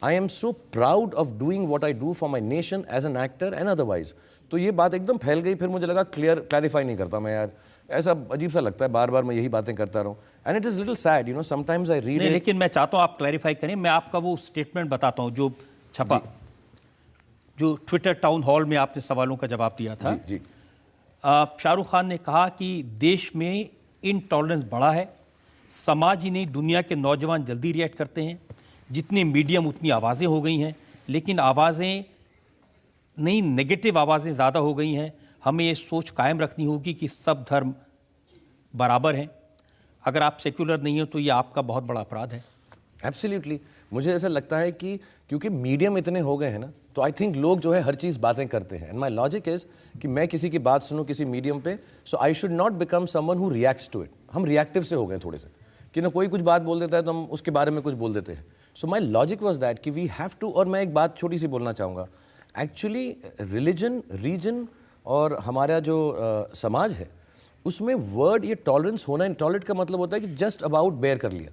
I am so proud of doing what I do for my nation as an actor and otherwise. तो ये बात एकदम फैल गई, फिर मुझे लगा clarify नहीं करता मैं, यार ऐसा अजीब सा लगता है बार बार मैं यही बातें करता रहूं, and it is little sad, you know, sometimes I read.
लेकिन मैं चाहता हूं आप क्लैरिफाई करें। मैं आपका वो स्टेटमेंट बताता हूं जो छपा, जो ट्विटर टाउन हॉल में आपने सवालों का जवाब दिया था।
जी।
शाहरुख खान ने कहा कि देश में इनटॉलरेंस बढ़ा है, समाज ही नहीं दुनिया के नौजवान जल्दी रिएक्ट करते हैं, जितने मीडियम उतनी आवाज़ें हो गई हैं, लेकिन आवाज़ें नहीं, नेगेटिव आवाज़ें ज़्यादा हो गई हैं। हमें ये सोच कायम रखनी होगी कि सब धर्म बराबर हैं। अगर आप सेक्युलर नहीं हो तो ये आपका बहुत बड़ा अपराध है।
एब्सोल्युटली। मुझे ऐसा लगता है कि क्योंकि मीडियम इतने हो गए हैं ना, तो आई थिंक लोग जो है हर चीज़ बातें करते हैं, एंड माई लॉजिक इज कि मैं किसी की बात सुनूं किसी मीडियम पे, so I should not become someone who reacts to it. हम रिएक्टिव से हो गए थोड़े से, कि ना कोई कुछ बात बोल देता है तो हम उसके बारे में कुछ बोल देते हैं। सो माई लॉजिक वॉज दैट कि वी हैव टू। और मैं एक बात छोटी सी बोलना चाहूँगा, एक्चुअली रिलीजन, रीजन और हमारा जो समाज है उसमें वर्ड ये टॉलरेंस होना, इंटॉलरेंट का मतलब होता है कि जस्ट अबाउट बेयर कर लिया।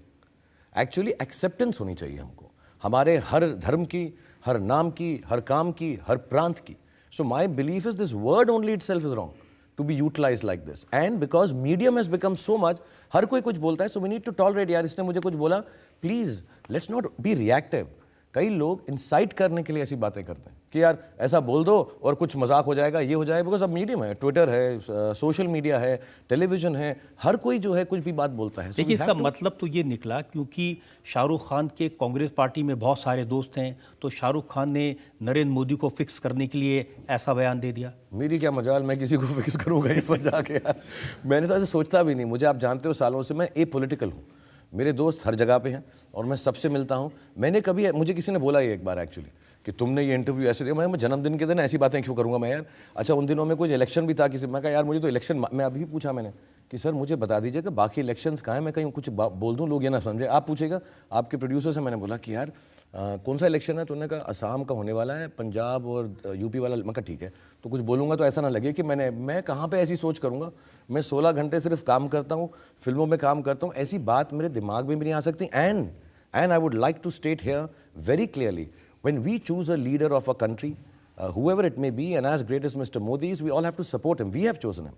एक्चुअली एक्सेप्टेंस होनी चाहिए हमको, हमारे हर धर्म की, हर नाम की, हर काम की, हर प्रांत की। So my belief is this word only itself is wrong to be utilize like this, and because medium has become so much, हर कोई कुछ बोलता है, so we need to tolerate. यार इसने मुझे कुछ बोला, please let's not be reactive. कई लोग इंसाइट करने के लिए ऐसी बातें करते हैं कि यार ऐसा बोल दो और कुछ मजाक हो जाएगा, ये हो जाएगा, बिकॉज अब मीडियम है, ट्विटर है, सोशल मीडिया है, टेलीविजन है, हर कोई जो है कुछ भी बात बोलता है।
देखिए इसका मतलब तो ये निकला, क्योंकि शाहरुख खान के कांग्रेस पार्टी में बहुत सारे दोस्त हैं, तो शाहरुख खान ने नरेंद्र मोदी को फिक्स करने के लिए ऐसा बयान दे दिया।
मेरी क्या मजाल, मैं किसी को फिक्स करूँगा यहीं पर जाके यार। मैंने तो ऐसे सोचता भी नहीं। मुझे आप जानते हो सालों से मैं एपॉलिटिकल हूँ, मेरे दोस्त हर जगह पे हैं और मैं सबसे मिलता हूँ। मैंने कभी, मुझे किसी ने बोला ये एक बार एक्चुअली कि तुमने ये इंटरव्यू ऐसे दिया, मैं जन्मदिन के दिन ऐसी बातें क्यों करूँगा मैं यार। अच्छा उन दिनों में कुछ इलेक्शन भी था किसी, मैं कहा यार मुझे तो इलेक्शन, मैं अभी पूछा मैंने कि सर मुझे बता दीजिए कि बाकी इलेक्शंस कहाँ हैं, मैं कहीं कुछ बोल दूँ लोग ये ना समझे। आप पूछेगा आपके प्रोड्यूसर से, मैंने बोला कि यार कौन सा इलेक्शन है, तो उन्होंने कहा असम का होने वाला है, पंजाब और यूपी वाला। मैं कहा ठीक है, तो कुछ बोलूँगा तो ऐसा ना लगे कि मैं कहाँ पे ऐसी सोच करूँगा। मैं 16 घंटे सिर्फ काम करता हूँ, फिल्मों में काम करता हूँ, ऐसी बात मेरे दिमाग में भी नहीं आ सकती। And I would like to state here very clearly, when we choose a leader of a country, whoever it may be, and as great as Mr. Modi is, we all have to support him. We have chosen him.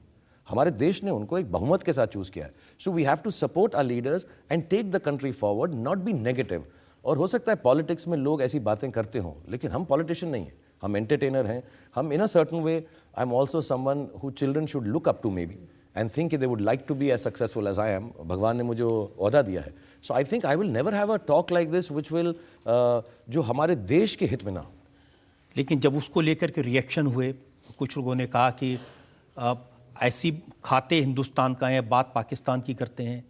हमारे देश ने उनको एक बहुमत के साथ choose किया है। So we have to support our leaders and take the country forward, not be negative. और हो सकता है पॉलिटिक्स में लोग ऐसी बातें करते हों, लेकिन हम पॉलिटिशियन नहीं हैं, हम एंटरटेनर हैं। हम in a certain way, I am also someone who children should look up to maybe and think they would like to be as successful as I am. भगवान ने मुझे ओहदा दिया है। So I think I will never have a talk like this which will, जो हमारे देश के हित में ना हो।
लेकिन जब उसको लेकर के रिएक्शन हुए, कुछ लोगों ने कहा कि ऐसी खाते हिंदुस्तान का है, बात पाकिस्तान की करते हैं,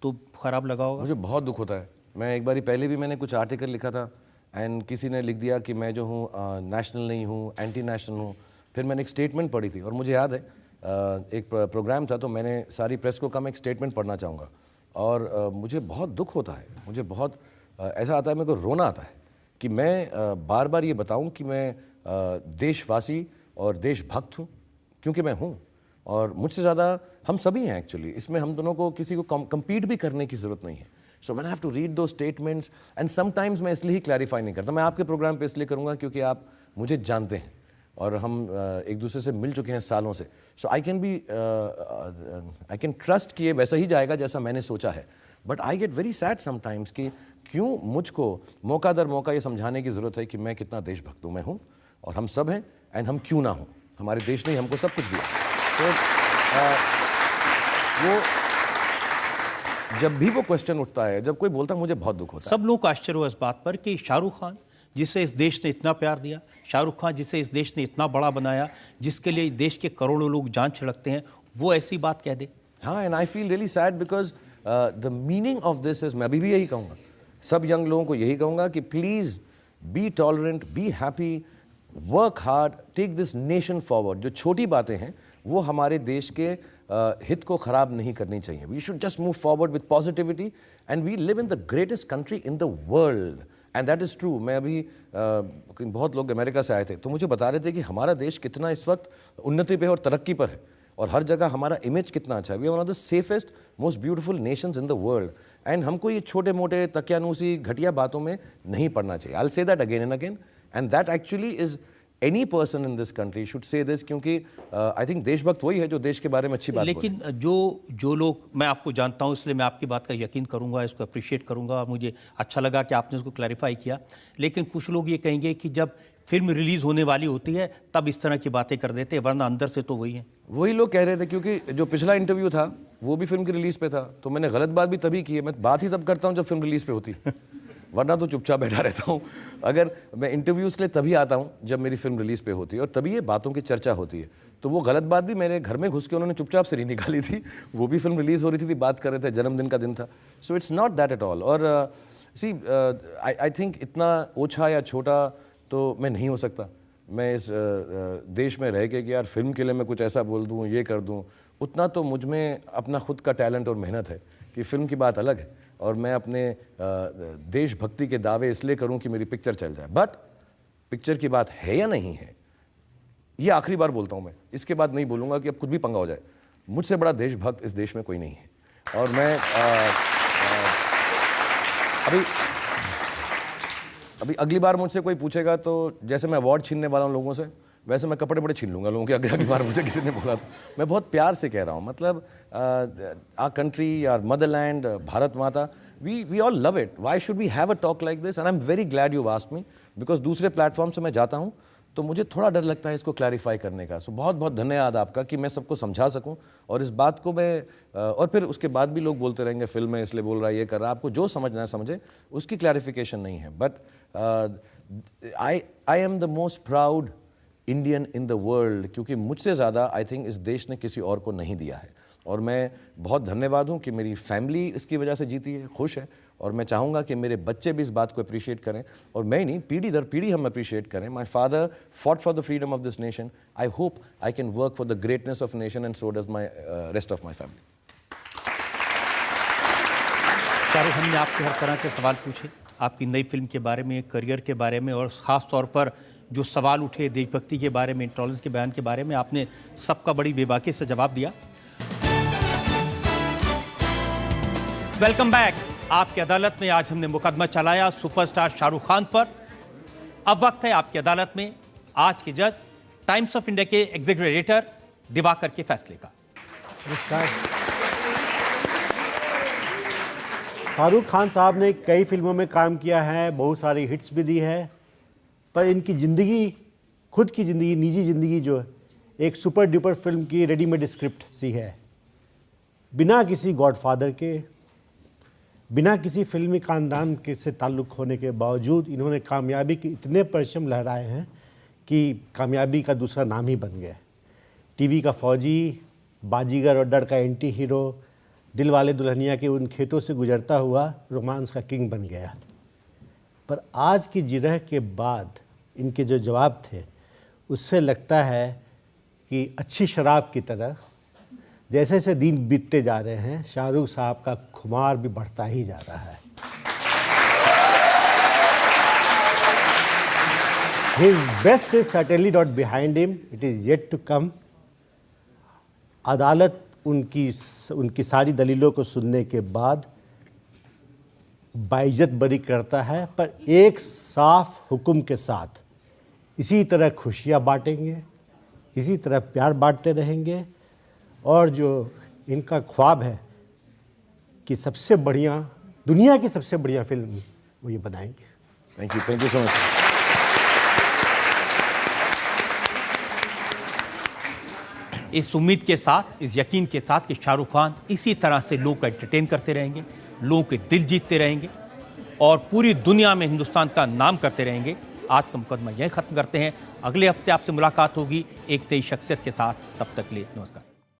तो खराब लगा होगा।
मुझे बहुत दुख होता है। मैं एक बारी पहले भी मैंने कुछ आर्टिकल लिखा था एंड किसी ने लिख दिया कि मैं जो हूँ नेशनल नहीं हूँ, एंटी नेशनल हूँ। फिर मैंने एक स्टेटमेंट पढ़ी थी और मुझे याद है एक प्रोग्राम था, तो मैंने सारी प्रेस को कहा मैं एक स्टेटमेंट पढ़ना चाहूँगा। और मुझे बहुत दुख होता है, मुझे बहुत ऐसा आता है, मेरे को रोना आता है कि मैं बार बार ये बताऊं कि मैं देशवासी और देशभक्त हूं, क्योंकि मैं हूं, और मुझसे ज़्यादा हम सभी हैं एक्चुअली। इसमें हम दोनों को किसी को कम्पीट भी करने की ज़रूरत नहीं है। So when I have to read two statements and sometimes मैं इसलिए ही क्लैरिफाई नहीं करता। मैं आपके प्रोग्राम पे इसलिए करूँगा क्योंकि आप मुझे जानते हैं और हम एक दूसरे से मिल चुके हैं सालों से। सो आई कैन ट्रस्ट कि ये वैसा ही जाएगा जैसा मैंने सोचा है। But I get very sad sometimes कि क्यों मुझको मौका दर मौका ये समझाने की ज़रूरत है कि मैं कितना देशभक्त हूँ। मैं हूँ और हम सब हैं, एंड हम क्यों ना हों। हमारे देश ने हमको सब कुछ दिया। तो वो जब भी वो क्वेश्चन उठता है, जब कोई बोलता है, मुझे बहुत दुख होता है।
सब लोग आश्चर्य हुआ इस बात पर कि शाहरुख खान जिसे इस देश ने इतना प्यार दिया, शाहरुख खान जिसे इस देश ने इतना बड़ा बनाया, जिसके लिए देश के करोड़ों लोग जान छिड़कते हैं, वो ऐसी बात कह दे।
हाँ, and I feel really sad because the meaning of this is, मैं अभी भी यही कहूँगा, सब यंग लोगों को यही कहूँगा कि please be tolerant, be happy, work hard, take this nation forward. जो छोटी बातें हैं वो हमारे देश के हित को ख़राब नहीं करनी चाहिए। We should just move forward with positivity, and we live in the greatest country in the world, and that is true. मैं अभी बहुत लोग अमेरिका से आए थे तो मुझे बता रहे थे कि हमारा देश कितना इस वक्त उन्नति पे और तरक्की पर है, और हर जगह हमारा इमेज कितना अच्छा है। We are one of the safest, most beautiful nations in the world, and हमको ये छोटे मोटे तकियानूसी घटिया बातों में नहीं पड़ना चाहिए। I will say that again and again, and that actually is any person in this country should say this, क्योंकि आई थिंक देशभक्त वही है जो देश के बारे में अच्छी बात बोले।
लेकिन जो लोग, मैं आपको जानता हूं इसलिए मैं आपकी बात का यकीन करूंगा, इसको अप्रिशिएट करूंगा, और मुझे अच्छा लगा कि आपने इसको क्लैरिफाई किया। लेकिन कुछ लोग ये कहेंगे कि जब फिल्म रिलीज होने वाली होती है तब इस तरह की बातें कर देते हैं, वरना अंदर से तो वही है।
वही लोग कह रहे थे, क्योंकि जो पिछला इंटरव्यू था वो भी फिल्म की रिलीज पे था, तो मैंने गलत बात भी तभी की है। मैं बात ही तब करता हूँ जब फिल्म रिलीज पे होती है, वरना तो चुपचाप बैठा रहता हूँ। अगर मैं इंटरव्यूज़ के लिए तभी आता हूँ जब मेरी फिल्म रिलीज़ पे होती है, और तभी ये बातों की चर्चा होती है। तो वो गलत बात भी मेरे घर में घुस के उन्होंने चुपचाप से नहीं निकाली थी, वो भी फिल्म रिलीज़ हो रही थी, बात कर रहे थे, जन्मदिन का दिन था। So it's not that at all. और सी आई थिंक इतना ओछा या छोटा तो मैं नहीं हो सकता। मैं इस देश में रह के कि यार फिल्म के लिए मैं कुछ ऐसा बोल दूँ, ये कर दूँ, उतना तो मुझ में अपना खुद का टैलेंट और मेहनत है कि फिल्म की बात अलग है, और मैं अपने देशभक्ति के दावे इसलिए करूं कि मेरी पिक्चर चल जाए। बट पिक्चर की बात है या नहीं है, ये आखिरी बार बोलता हूं मैं, इसके बाद नहीं बोलूंगा कि अब कुछ भी पंगा हो जाए। मुझसे बड़ा देशभक्त इस देश में कोई नहीं है। और मैं अभी अगली बार मुझसे कोई पूछेगा तो जैसे मैं अवार्ड छीनने वाला हूं लोगों से, वैसे मैं कपड़े बड़े छीन लूँगा लोगों के। अगली बार मुझे किसी ने बोला तो मैं बहुत प्यार से कह रहा हूँ, मतलब our country, our motherland, Bharat Mata, we all love it. Why should we have a talk like this? And I am very glad you asked me, because दूसरे प्लेटफॉर्म से मैं जाता हूँ तो मुझे थोड़ा डर लगता है इसको क्लैरिफाई करने का। सो बहुत बहुत धन्यवाद आपका कि मैं सबको समझा सकूँ, और इस बात को मैं और फिर उसके बाद भी लोग बोलते रहेंगे फिल्म में इसलिए बोल रहा है, ये कर रहा है। आपको जो समझना है समझे, उसकी क्लैरिफिकेशन नहीं है। But I am the most proud Indian in the world, क्योंकि मुझसे ज़्यादा आई थिंक इस देश ने किसी और को नहीं दिया है। और मैं बहुत धन्यवाद हूँ कि मेरी फैमिली इसकी वजह से जीती है, खुश है, और मैं चाहूँगा कि मेरे बच्चे भी इस बात को अप्रिशिएट करें, और मैं नहीं, पीढ़ी दर पीढ़ी हम अप्रिशिएट करें। My father fought for the freedom of this nation. I hope I can work for the greatness of nation, and so does my rest of my family.
Shahrukh, हमने आपसे हर तरह के सवाल पूछे, आपकी नई फिल्म के बारे में, करियर के बारे में, और ख़ास तौर पर जो सवाल उठे देशभक्ति के बारे में, इंटॉलरेंस के बयान के बारे में, आपने सबका बड़ी बेबाकी से जवाब दिया। Welcome back. आपकी अदालत में आज हमने मुकदमा चलाया सुपरस्टार शाहरुख खान पर। अब वक्त है आपकी अदालत में आज के जज, टाइम्स ऑफ इंडिया के एग्जीक्यूटिव एडिटर दिवाकर के फैसले का।
शाहरुख खान साहब ने कई फिल्मों में काम किया है, बहुत सारी हिट्स भी दी है, पर इनकी ज़िंदगी, खुद की ज़िंदगी, निजी ज़िंदगी जो है, एक सुपर डुपर फिल्म की रेडीमेड स्क्रिप्ट सी है। बिना किसी गॉडफादर के, बिना किसी फिल्मी खानदान के से ताल्लुक़ होने के बावजूद इन्होंने कामयाबी के इतने परचम लहराए हैं कि कामयाबी का दूसरा नाम ही बन गया। टीवी का फौजी, बाजीगर और डर का एंटी हीरो, दिलवाले दुल्हनिया के उन खेतों से गुजरता हुआ रोमांस का किंग बन गया। पर आज की जिरह के बाद इनके जो जवाब थे, उससे लगता है कि अच्छी शराब की तरह जैसे जैसे दिन बीतते जा रहे हैं, शाहरुख साहब का खुमार भी बढ़ता ही जा रहा है। His best is certainly not behind him. It is yet to come. अदालत उनकी सारी दलीलों को सुनने के बाद बाइज्जत बरी करता है, पर एक साफ हुक्म के साथ इसी तरह खुशियाँ बांटेंगे, इसी तरह प्यार बांटते रहेंगे, और जो इनका ख्वाब है कि सबसे बढ़िया, दुनिया की सबसे बढ़िया फिल्म वो ये बनाएंगे।
Thank you so much.
इस उम्मीद के साथ, इस यकीन के साथ कि शाहरुख खान इसी तरह से लोग को एंटरटेन करते रहेंगे, लोगों के दिल जीतते रहेंगे और पूरी दुनिया में हिंदुस्तान का नाम करते रहेंगे। आज का मुकदमा यही ख़त्म करते हैं। अगले हफ्ते आपसे मुलाकात होगी एक नई शख्सियत के साथ। तब तक के लिए नमस्कार।